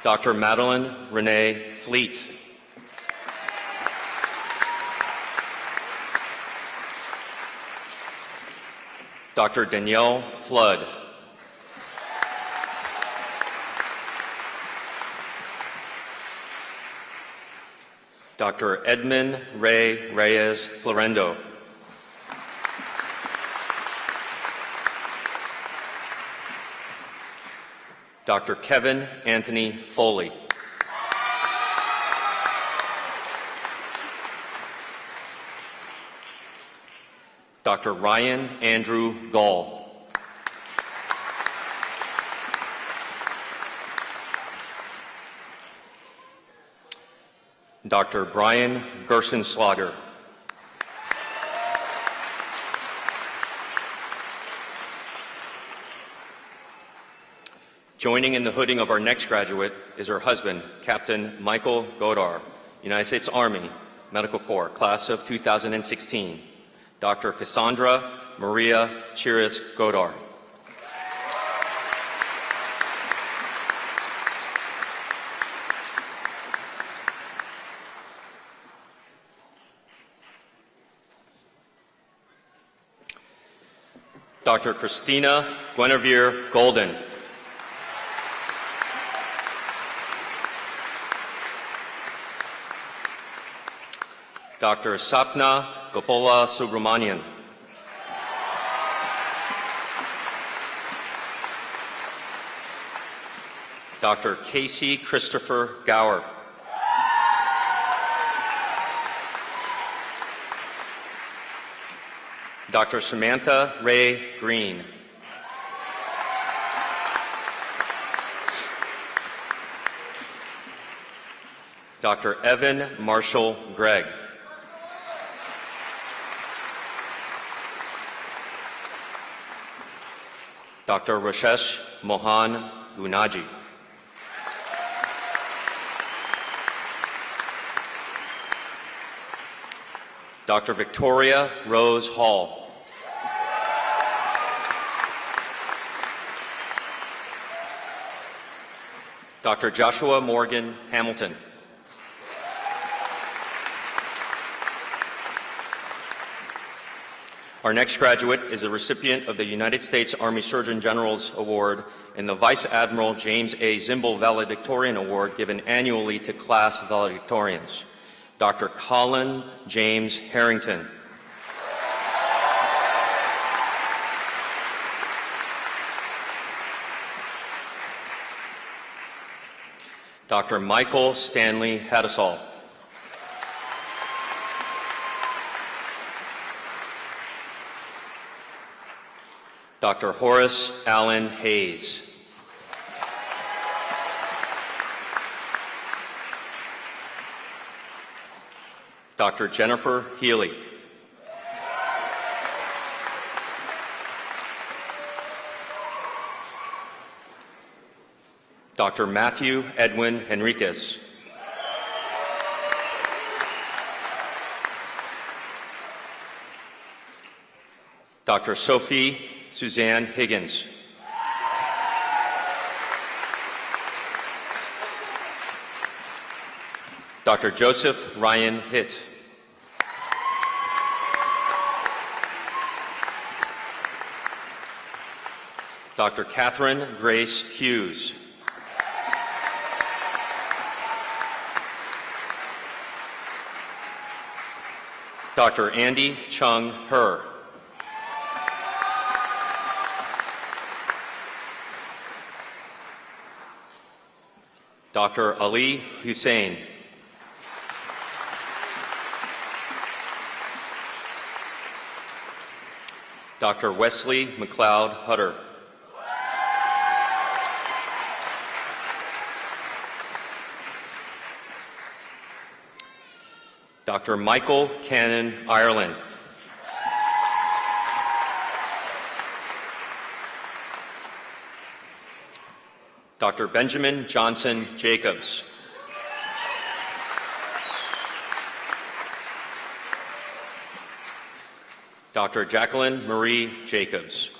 Dr. Madeline Renee Fleet. Dr. Danielle Flood. Dr. Edmund Ray Reyes Florendo. Dr. Kevin Anthony Foley. Dr. Ryan Andrew Gall. Dr. Brian Gersenslager. Joining in the hooding of our next graduate is her husband, Captain Michael Godar, United States Army Medical Corps, class of 2016. Dr. Cassandra Maria Chiris Godar. Dr. Christina Guinevere Golden. Dr. Sapna Gopola Subramanian. Dr. Casey Christopher Gower. Dr. Samantha Ray Green. Dr. Evan Marshall Gregg. Dr. Rashesh Mohan Gunaji. Dr. Victoria Rose Hall. Dr. Joshua Morgan Hamilton. Our next graduate is a recipient of the United States Army Surgeon General's Award and the Vice Admiral James A. Zimble Valedictorian Award given annually to class valedictorians. Dr. Colin James Harrington. Dr. Michael Stanley Hattisall. Dr. Horace Allen Hayes. Dr. Jennifer Healy. Dr. Matthew Edwin Henriquez. Dr. Sophie Suzanne Higgins. Dr. Joseph Ryan Hitt. Dr. Catherine Grace Hughes. Dr. Andy Chung Her. Dr. Ali Hussein. Dr. Wesley McLeod Hutter. Dr. Michael Cannon Ireland. Dr. Benjamin Johnson Jacobs. Dr. Jacqueline Marie Jacobs.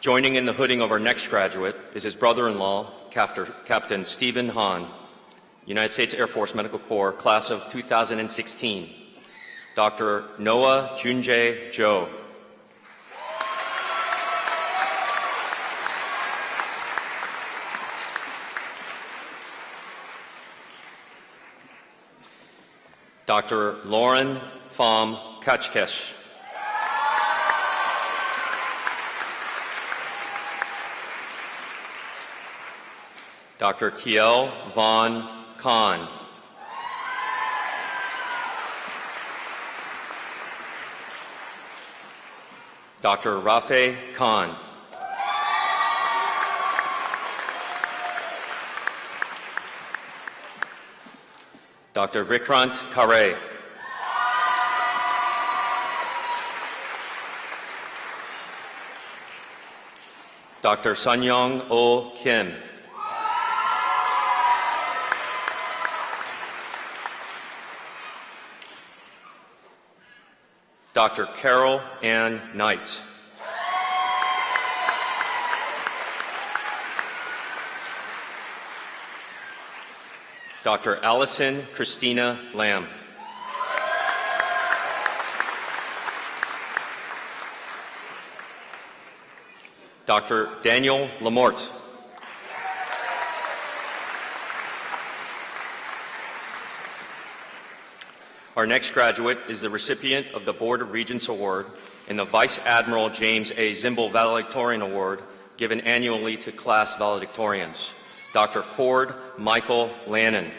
Joining in the hooding of our next graduate is his brother-in-law, Captain Stephen Hahn, United States Air Force Medical Corps, class of 2016. Dr. Noah Junjae Jo. Dr. Lauren Pham Kachkesh. Dr. Kiel Von Kahn. Dr. Rafe Khan. Dr. Vikrant Kare. Dr. Sanyong O Kim. Dr. Carol Ann Knight. Dr. Allison Christina Lamb. Dr. Daniel Lamorte. Our next graduate is the recipient of the Board of Regents Award and the Vice Admiral James A. Zimble Valedictorian Award given annually to class valedictorians. Dr. Ford Michael Lannon.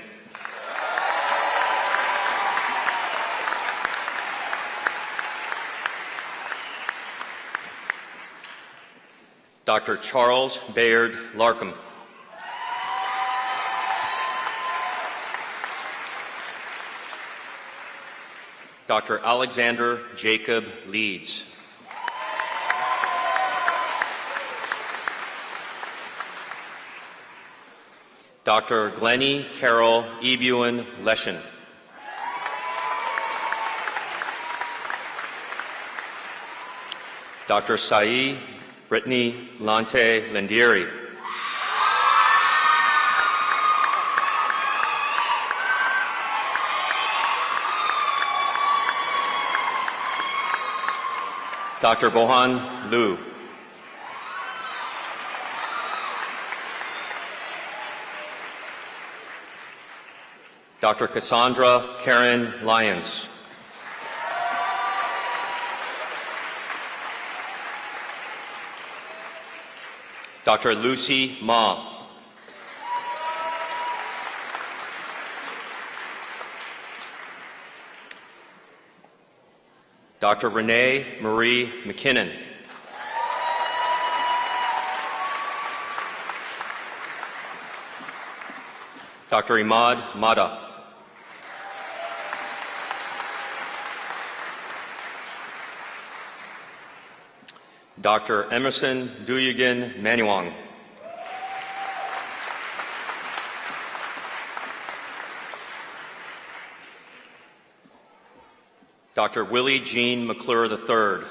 Dr. Charles Bayard Larkham. Dr. Alexander Jacob Leeds. Dr. Glennie Carol Ebuin Leshen. Dr. Sai Brittany Lante Lendieri. Dr. Bohan Liu. Dr. Cassandra Karen Lyons. Dr. Lucy Ma. Dr. Renee Marie McKinnon. Dr. Imad Mada. Dr. Emerson Duyugan Manuang. Dr. Willie Jean McClure III.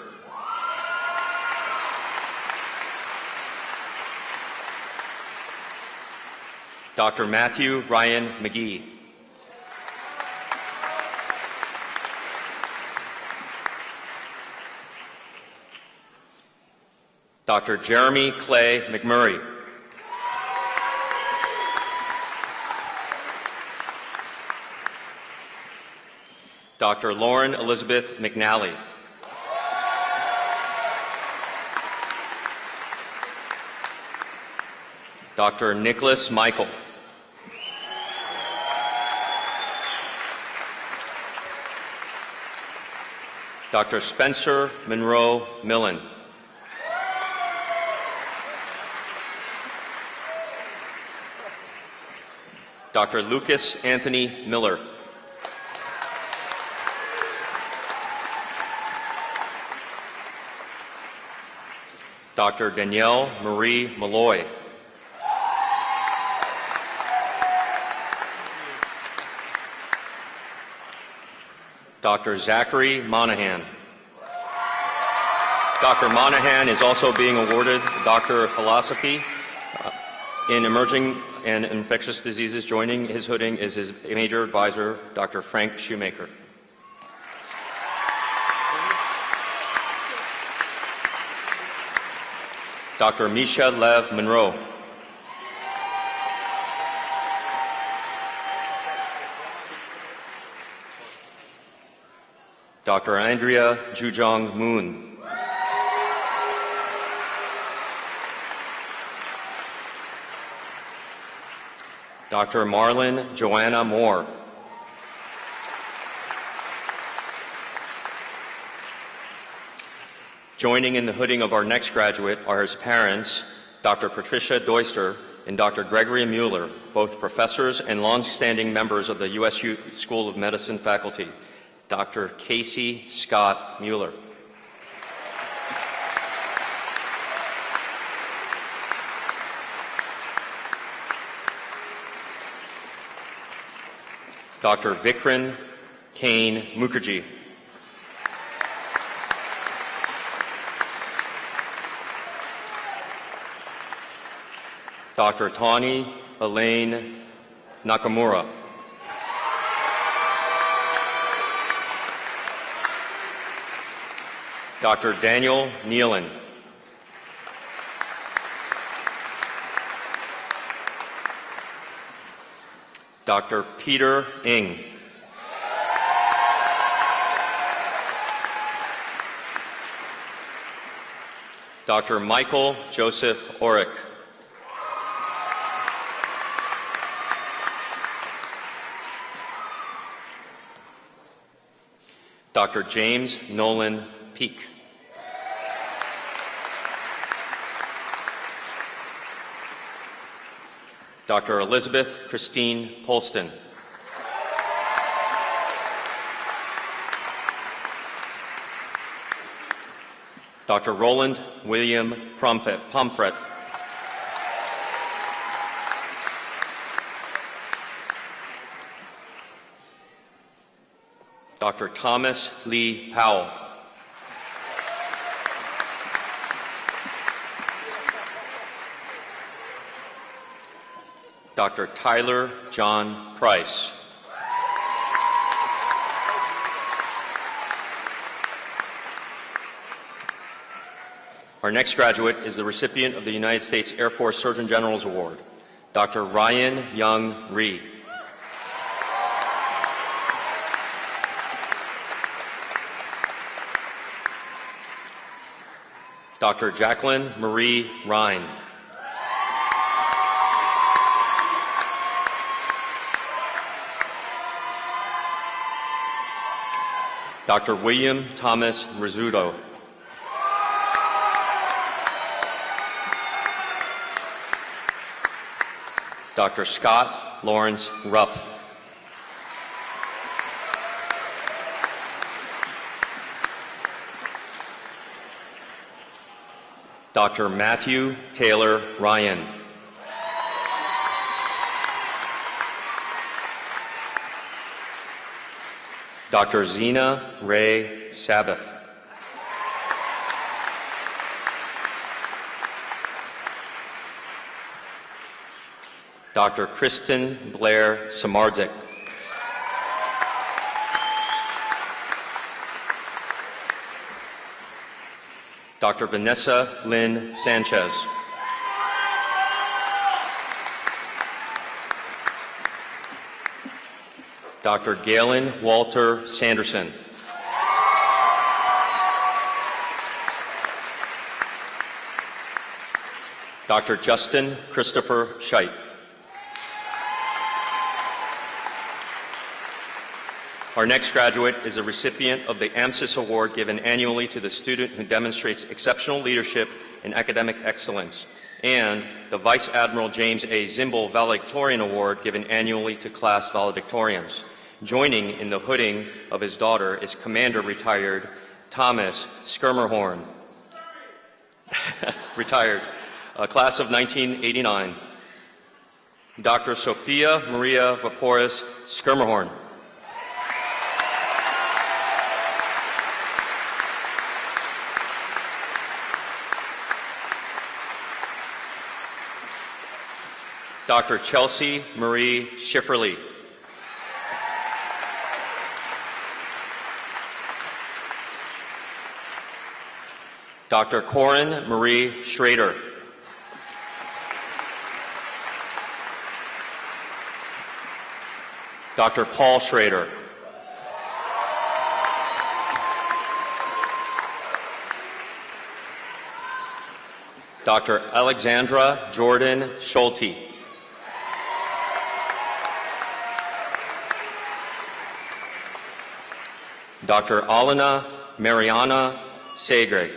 Dr. Matthew Ryan McGee. Dr. Jeremy Clay McMurray. Dr. Lauren Elizabeth McNally. Dr. Nicholas Michael. Dr. Spencer Monroe Millen. Dr. Lucas Anthony Miller. Dr. Danielle Marie Malloy. Dr. Zachary Monahan. Dr. Monahan is also being awarded the Doctor of Philosophy in Emerging and Infectious Diseases. Joining his hooding is his major advisor, Dr. Frank Shoemaker. Dr. Misha Lev Monroe. Dr. Andrea Jujong Moon. Dr. Marlon Joanna Moore. Joining in the hooding of our next graduate are his parents, Dr. Patricia Doister and Dr. Gregory Mueller, both professors and long-standing members of the USU School of Medicine faculty. Dr. Casey Scott Mueller. Dr. Vikran Kane Mukherjee. Dr. Tawny Elaine Nakamura. Dr. Daniel Nealon. Dr. Peter Ng. Dr. Michael Joseph Orick. Dr. James Nolan Peak. Dr. Elizabeth Christine Polston. Dr. Roland William Pomfret. Dr. Thomas Lee Powell. Dr. Tyler John Price. Our next graduate is the recipient of the United States Air Force Surgeon General's Award, Dr. Ryan Young Rhee. Dr. Jacqueline Marie Rhine. Dr. William Thomas Rizzuto. Dr. Scott Lawrence Rupp. Dr. Matthew Taylor Ryan. Dr. Zena Ray Sabbath. Dr. Kristen Blair Samardzik. Dr. Vanessa Lynn Sanchez. Dr. Galen Walter Sanderson. Dr. Justin Christopher Scheidt. Our next graduate is a recipient of the AMSIS Award given annually to the student who demonstrates exceptional leadership and academic excellence, and the Vice Admiral James A. Zimble Valedictorian Award given annually to class valedictorians. Joining in the hooding of his daughter is Commander retired Thomas Skirmerhorn, retired, class of 1989. Dr. Sophia Maria Vaporis Skirmerhorn. Dr. Chelsea Marie Schifferly. Dr. Corin Marie Schrader. Dr. Paul Schrader. Dr. Alexandra Jordan Schulte. Dr. Alina Mariana Segre.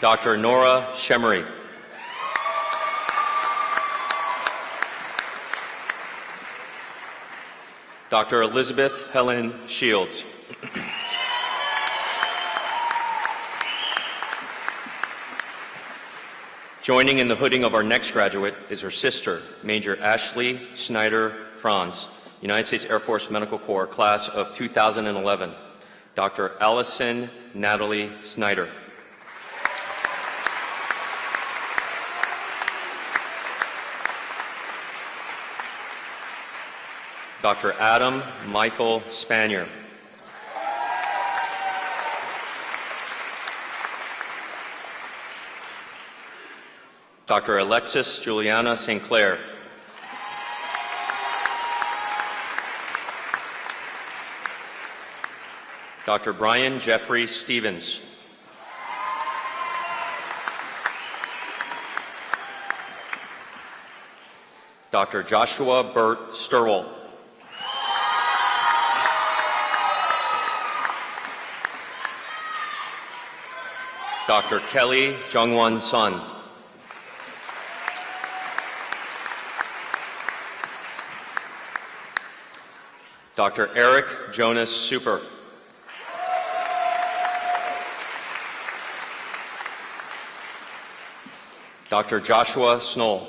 Dr. Nora Shemery. Dr. Elizabeth Helen Shields. Joining in the hooding of our next graduate is her sister, Major Ashley Schneider Franz, United States Air Force Medical Corps, class of 2011. Dr. Allison Natalie Snyder. Dr. Adam Michael Spanier. Dr. Alexis Juliana St. Clair. Dr. Brian Jeffrey Stevens. Dr. Joshua Burt Sturwell. Dr. Kelly Jungwon Sun. Dr. Eric Jonas Super. Dr. Joshua Snoll.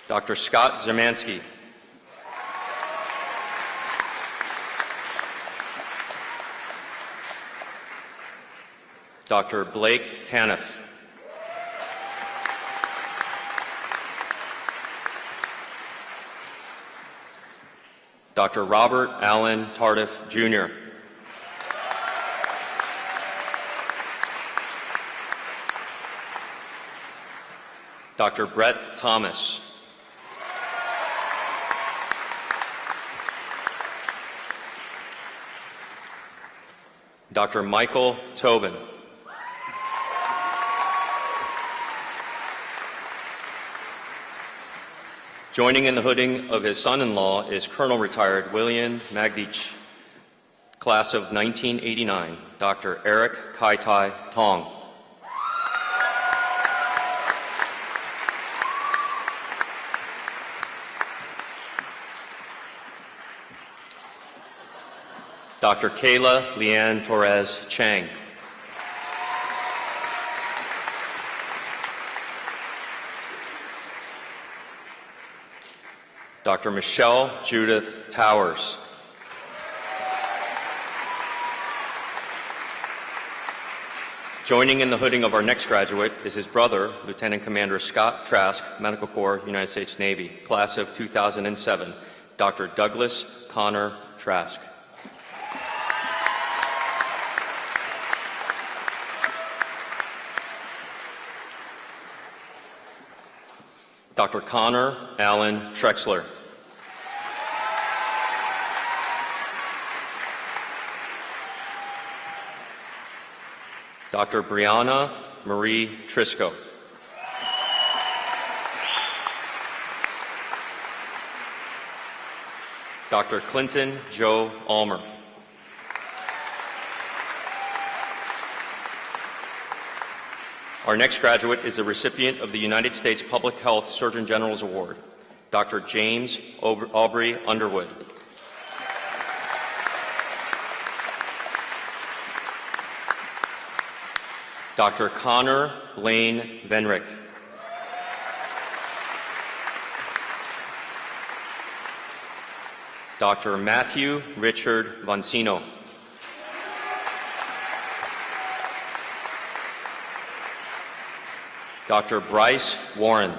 Dr. Scott Zermansky. Dr. Blake Taniff. Dr. Robert Allen Tardif, Jr. Dr. Brett Thomas. Dr. Michael Tobin. Joining in the hooding of his son-in-law is Colonel Retired William Magdich, class of 1989, Dr. Eric Kai Tai Tong. Dr. Kayla Leanne Torres Chang. Dr. Michelle Judith Towers. Joining in the hooding of our next graduate is his brother, Lieutenant Commander Scott Trask, Medical Corps, United States Navy, class of 2007, Dr. Douglas Connor Trask. Dr. Connor Allen Trexler. Dr. Brianna Marie Trisco. Dr. Clinton Joe Almer. Our next graduate is the recipient of the United States Public Health Surgeon General's Award, Dr. James Aubrey Underwood. Dr. Connor Blaine Venrick. Dr. Matthew Richard Vancino. Dr. Bryce Warren.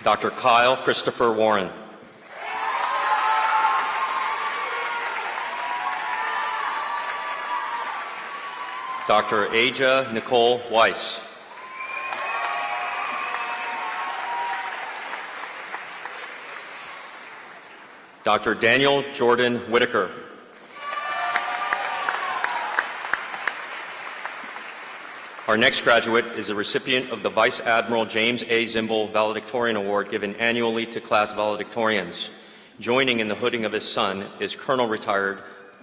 Dr. Kyle Christopher Warren. Dr. Aja Nicole Weiss. Dr. Daniel Jordan Whitaker. Our next graduate is a recipient of the Vice Admiral James A. Zimble Valedictorian Award given annually to class valedictorians. Joining in the hooding of his son is Colonel Retired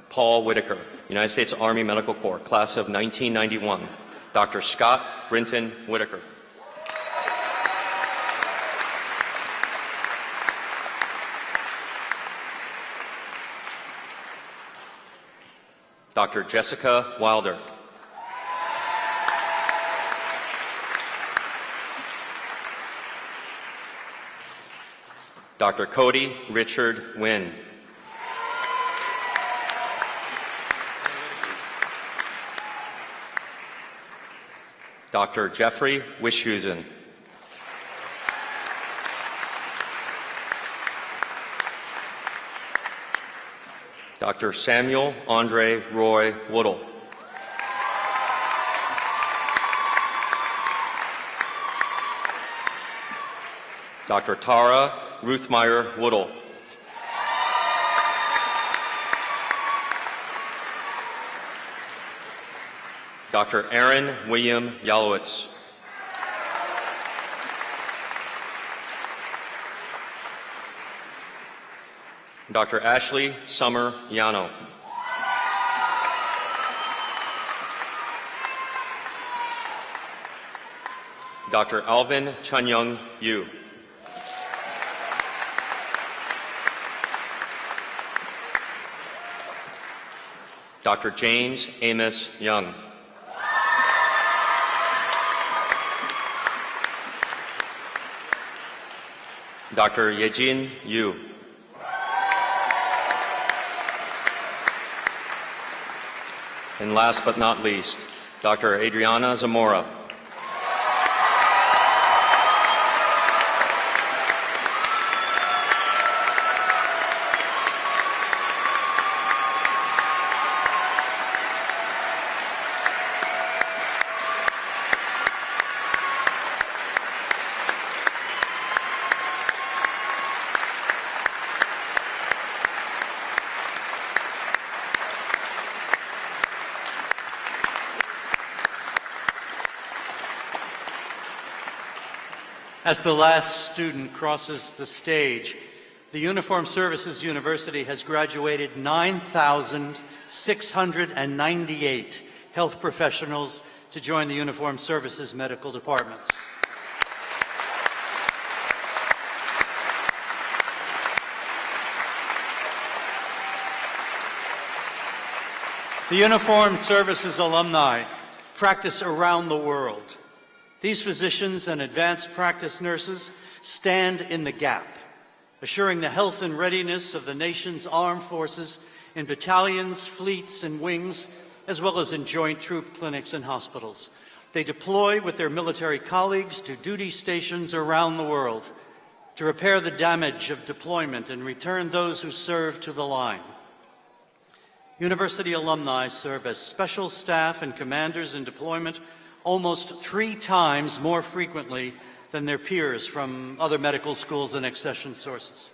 Paul Whitaker, United States Army Medical Corps, class of 1991, Dr. Scott Brinton Whitaker. Dr. Jessica Wilder. Dr. Cody Richard Wynn. Dr. Jeffrey Wishusen. Dr. Samuel Andre Roy Woodle. Dr. Tara Ruthmeyer Woodle. Dr. Aaron William Yalowitz. Dr. Ashley Summer Yano. Dr. Alvin Chunyoung Yu. Dr. James Amos Young. Dr. Yejin Yu. And last but not least, Dr. Adriana Zamora.
As the last student crosses the stage, the Uniformed Services University has graduated 9,698 health professionals to join the Uniformed Services medical departments. The Uniformed Services alumni practice around the world. These physicians and advanced practice nurses stand in the gap, assuring the health and readiness of the nation's armed forces in battalions, fleets, and wings, as well as in joint troop clinics and hospitals. They deploy with their military colleagues to duty stations around the world to repair the damage of deployment and return those who serve to the line. University alumni serve as special staff and commanders in deployment almost 3 times more frequently than their peers from other medical schools and accession sources.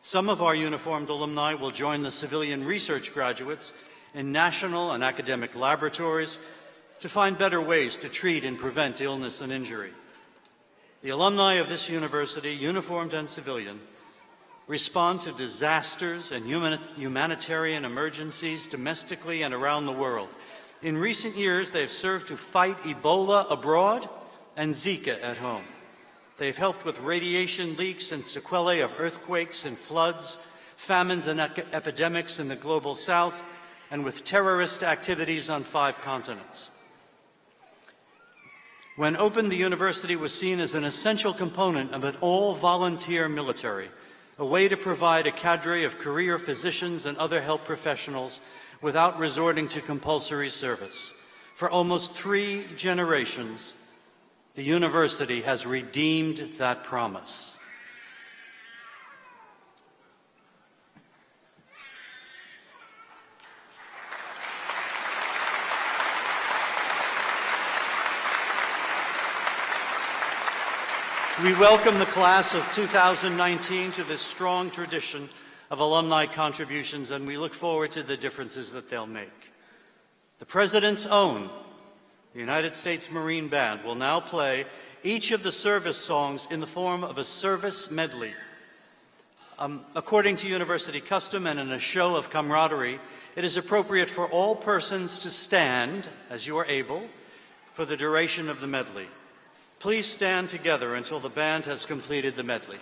Some of our uniformed alumni will join the civilian research graduates in national and academic laboratories to find better ways to treat and prevent illness and injury. The alumni of this university, uniformed and civilian, respond to disasters and humanitarian emergencies domestically and around the world. In recent years, they've served to fight Ebola abroad and Zika at home. They've helped with radiation leaks and sequelae of earthquakes and floods, famines and epidemics in the global south, and with terrorist activities on 5 continents. When opened, the university was seen as an essential component of an all-volunteer military, a way to provide a cadre of career physicians and other health professionals without resorting to compulsory service. For almost 3 generations, the university has redeemed that promise. We welcome the class of 2019 to this strong tradition of alumni contributions, and we look forward to the differences that they'll make. The President's own United States Marine Band will now play each of the service songs in the form of a service medley. According to university custom and in a show of camaraderie, it is appropriate for all persons to stand, as you are able, for the duration of the medley. Please stand together until the band has completed the medley.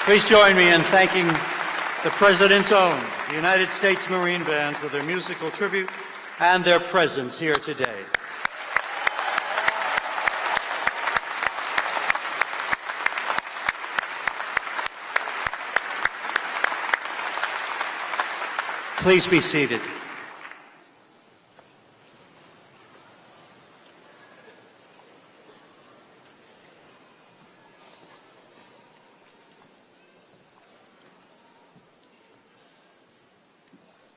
Please join me in thanking the President's own United States Marine Band for their musical tribute and their presence here today. Please be seated.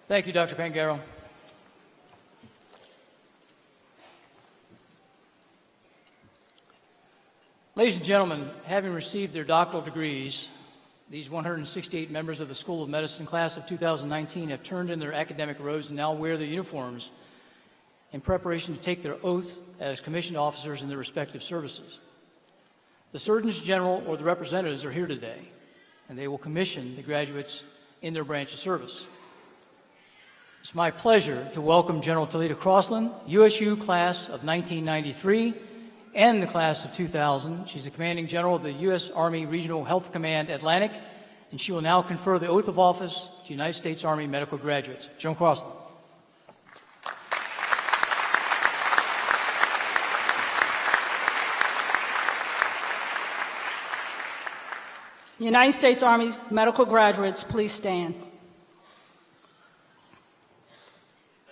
Thank you, Dr. Pangaro. Ladies and gentlemen, having received their doctoral degrees, these 168 members of the School of Medicine class of 2019 have turned in their academic robes and now wear their uniforms in preparation to take their oath as commissioned officers in their respective services. The Surgeons General or the representatives are here today, and they will commission the graduates in their branch of service. It's my pleasure to welcome General Talita Crossland, USU class of 1993, and the class of 2000. She's the commanding general of the U.S. Army Regional Health Command Atlantic, and she will now confer the oath of office to United States Army medical graduates. General Crossland.
United States Army medical graduates, please stand.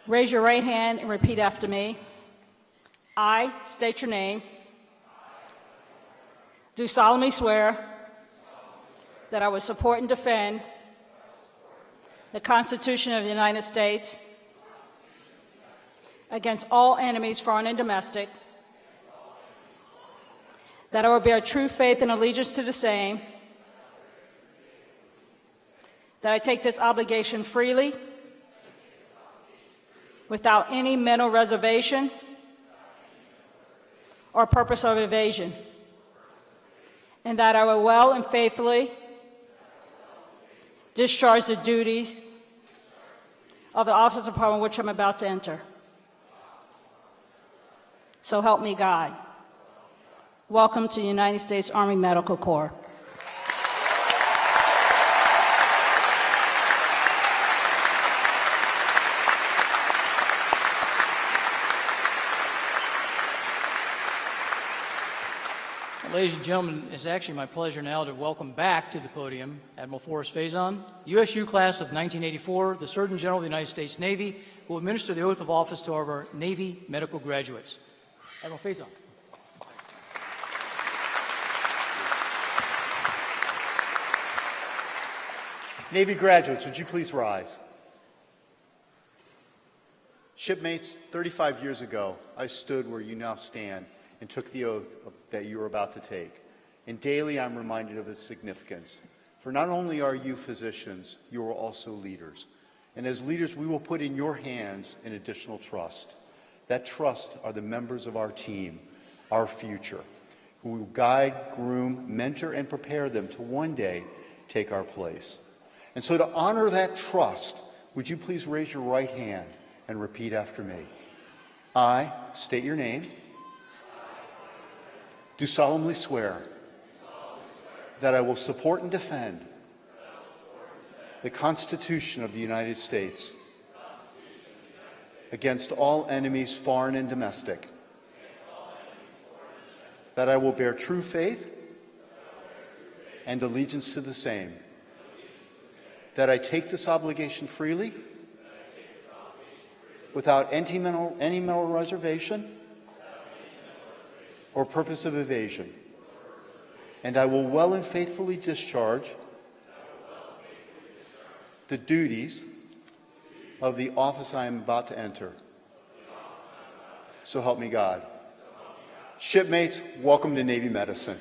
Raise your right hand and repeat after me. I state your name. Do solemnly swear that I will support and defend the Constitution of the United States against all enemies, foreign and domestic, that I will bear true faith and allegiance to the same, that I take this obligation freely, without any mental reservation or purpose of evasion, and that I will well and faithfully discharge the duties of the office upon which I'm about to enter. So help me God. Welcome to the United States Army Medical Corps.
Ladies and gentlemen, it's actually my pleasure now to welcome back to the podium Admiral Forrest Faison, USU class of 1984, the Surgeon General of the United States Navy, who will administer the oath of office to our Navy medical graduates. Admiral Faison.
Navy graduates, would you please rise? Shipmates, 35 years ago, I stood where you now stand and took the oath that you are about to take. And daily I'm reminded of its significance. For not only are you physicians, you are also leaders. And as leaders, we will put in your hands an additional trust. That trust are the members of our team, our future, who will guide, groom, mentor, and prepare them to one day take our place. And so to honor that trust, would you please raise your right hand and repeat after me? I state your name. Do solemnly swear that I will support and defend the Constitution of the United States against all enemies, foreign and domestic, that I will bear true faith and allegiance to the same, that I take this obligation freely without any mental reservation or purpose of evasion, and I will well and faithfully discharge the duties of the office I am about to enter. So help me God. Shipmates, welcome to Navy Medicine.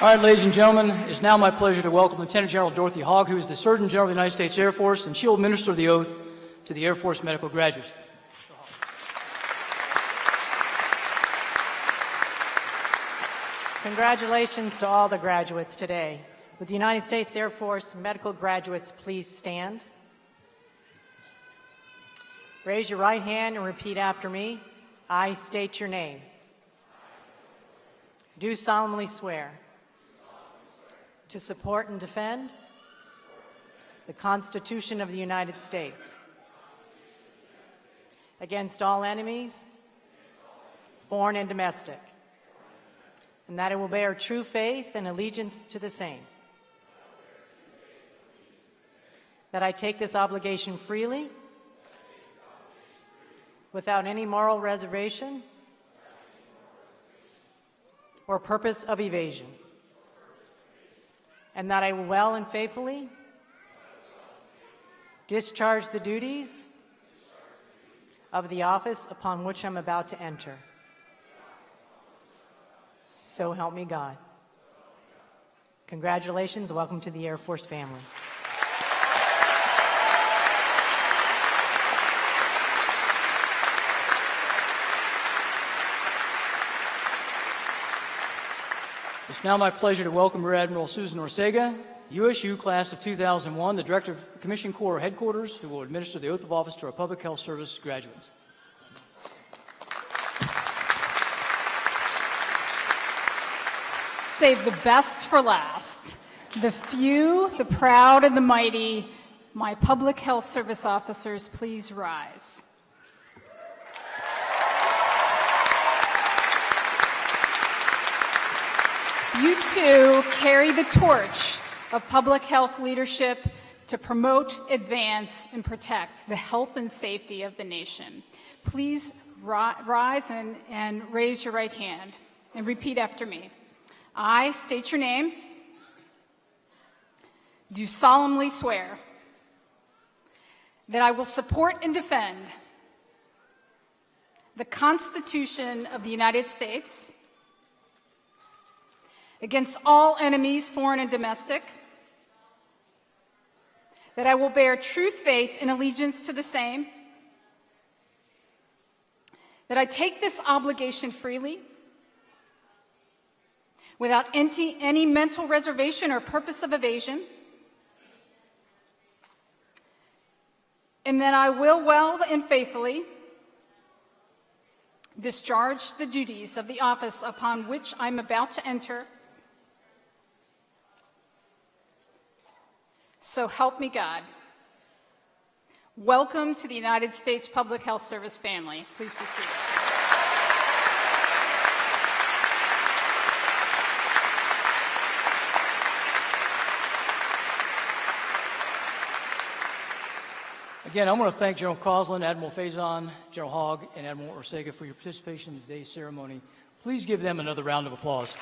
All right, ladies and gentlemen, it is now my pleasure to welcome Lieutenant General Dorothy Hogg, who is the Surgeon General of the United States Air Force, and she will administer the oath to the Air Force medical graduates.
Congratulations to all the graduates today. Would the United States Air Force medical graduates please stand? Raise your right hand and repeat after me. I state your name. Do solemnly swear to support and defend the Constitution of the United States against all enemies, foreign and domestic, and that I will bear true faith and allegiance to the same, that I take this obligation freely without any moral reservation or purpose of evasion, and that I will well and faithfully discharge the duties of the office upon which I'm about to enter. So help me God. Congratulations. Welcome to the Air Force family.
It's now my pleasure to welcome Rear Admiral Susan Ortega, USU Class of 2001, the Director of the Commissioned Corps Headquarters, who will administer the oath of office to our Public Health Service graduates.
Save the best for last. The few, the proud, and the mighty, my Public Health Service officers, please rise. You too carry the torch of public health leadership to promote, advance, and protect the health and safety of the nation. Please rise and raise your right hand and repeat after me. I state your name, do solemnly swear that I will support and defend the Constitution of the United States against all enemies, foreign and domestic, that I will bear true faith and allegiance to the same, that I take this obligation freely, without any mental reservation or purpose of evasion, and that I will well and faithfully discharge the duties of the office upon which I'm about to enter. So help me God. Welcome to the United States Public Health Service family. Please be seated.
Again, I want to thank General Crosland, Admiral Faison, General Hogg, and Admiral Ortega for your participation in today's ceremony. Please give them another round of applause.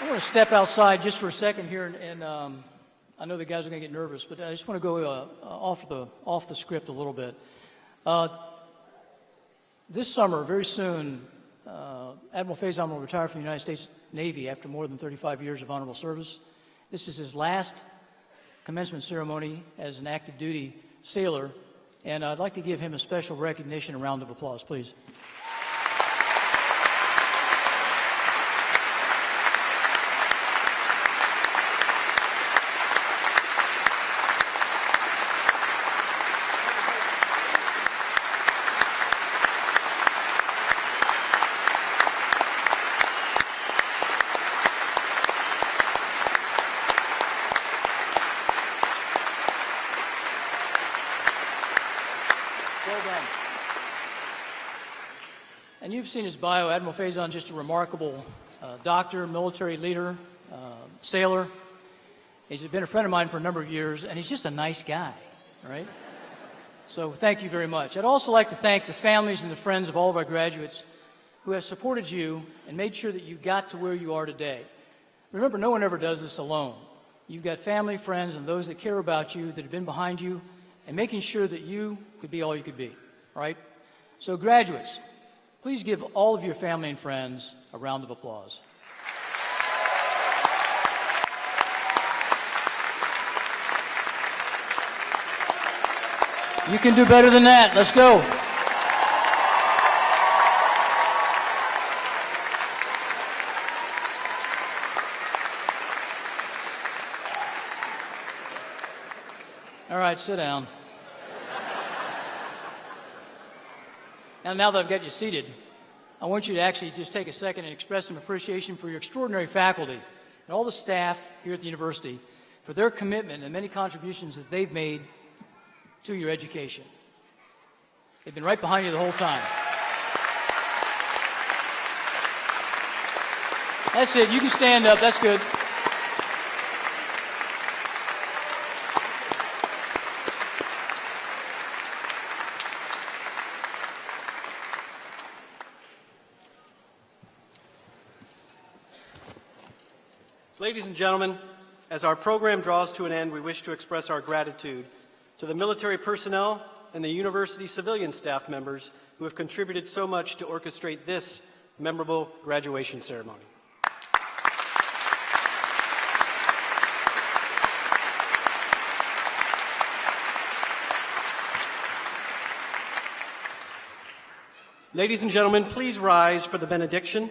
I want to step outside just for a second here, and I know the guys are going to get nervous, but I just want to go off the script a little bit. This summer, very soon, Admiral Faison will retire from the United States Navy after more than 35 years of honorable service. This is his last commencement ceremony as an active duty sailor, and I'd like to give him a special recognition, a round of applause, please. And you've seen his bio. Admiral Faison, just a remarkable doctor, military leader, sailor. He's been a friend of mine for a number of years, and he's just a nice guy, right? So thank you very much. I'd also like to thank the families and the friends of all of our graduates who have supported you and made sure that you got to where you are today. Remember, no one ever does this alone. You've got family, friends, and those that care about you that have been behind you and making sure that you could be all you could be, right? So graduates, please give all of your family and friends a round of applause. You can do better than that. Let's go. All right, sit down. Now that I've got you seated, I want you to actually just take a second and express some appreciation for your extraordinary faculty and all the staff here at the university for their commitment and many contributions that they've made to your education. They've been right behind you the whole time. That's it. You can stand up. That's good.
Ladies and gentlemen, as our program draws to an end, we wish to express our gratitude to the military personnel and the university civilian staff members who have contributed so much to orchestrate this memorable graduation ceremony. Ladies and gentlemen, please rise for the benediction.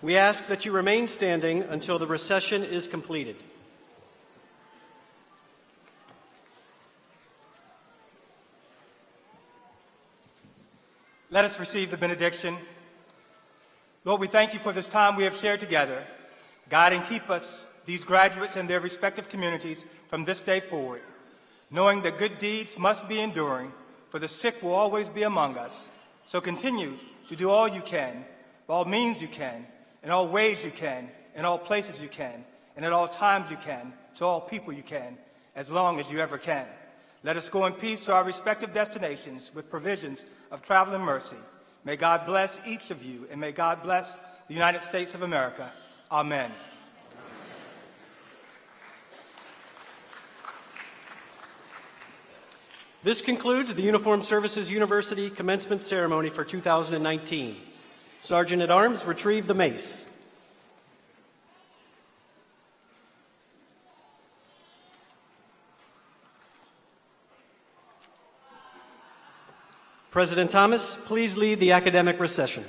We ask that you remain standing until the recession is completed.
Let us receive the benediction. Lord, we thank you for this time we have shared together. Guide and keep us, these graduates and their respective communities, from this day forward, knowing that good deeds must be enduring, for the sick will always be among us. So continue to do all you can, by all means you can, in all ways you can, in all places you can, and at all times you can, to all people you can, as long as you ever can. Let us go in peace to our respective destinations with provisions of travel and mercy. May God bless each of you, and may God bless the United States of America. Amen.
This concludes the Uniformed Services University Commencement Ceremony for 2019. Sergeant at Arms, retrieve the mace. President Thomas, please lead the academic recession.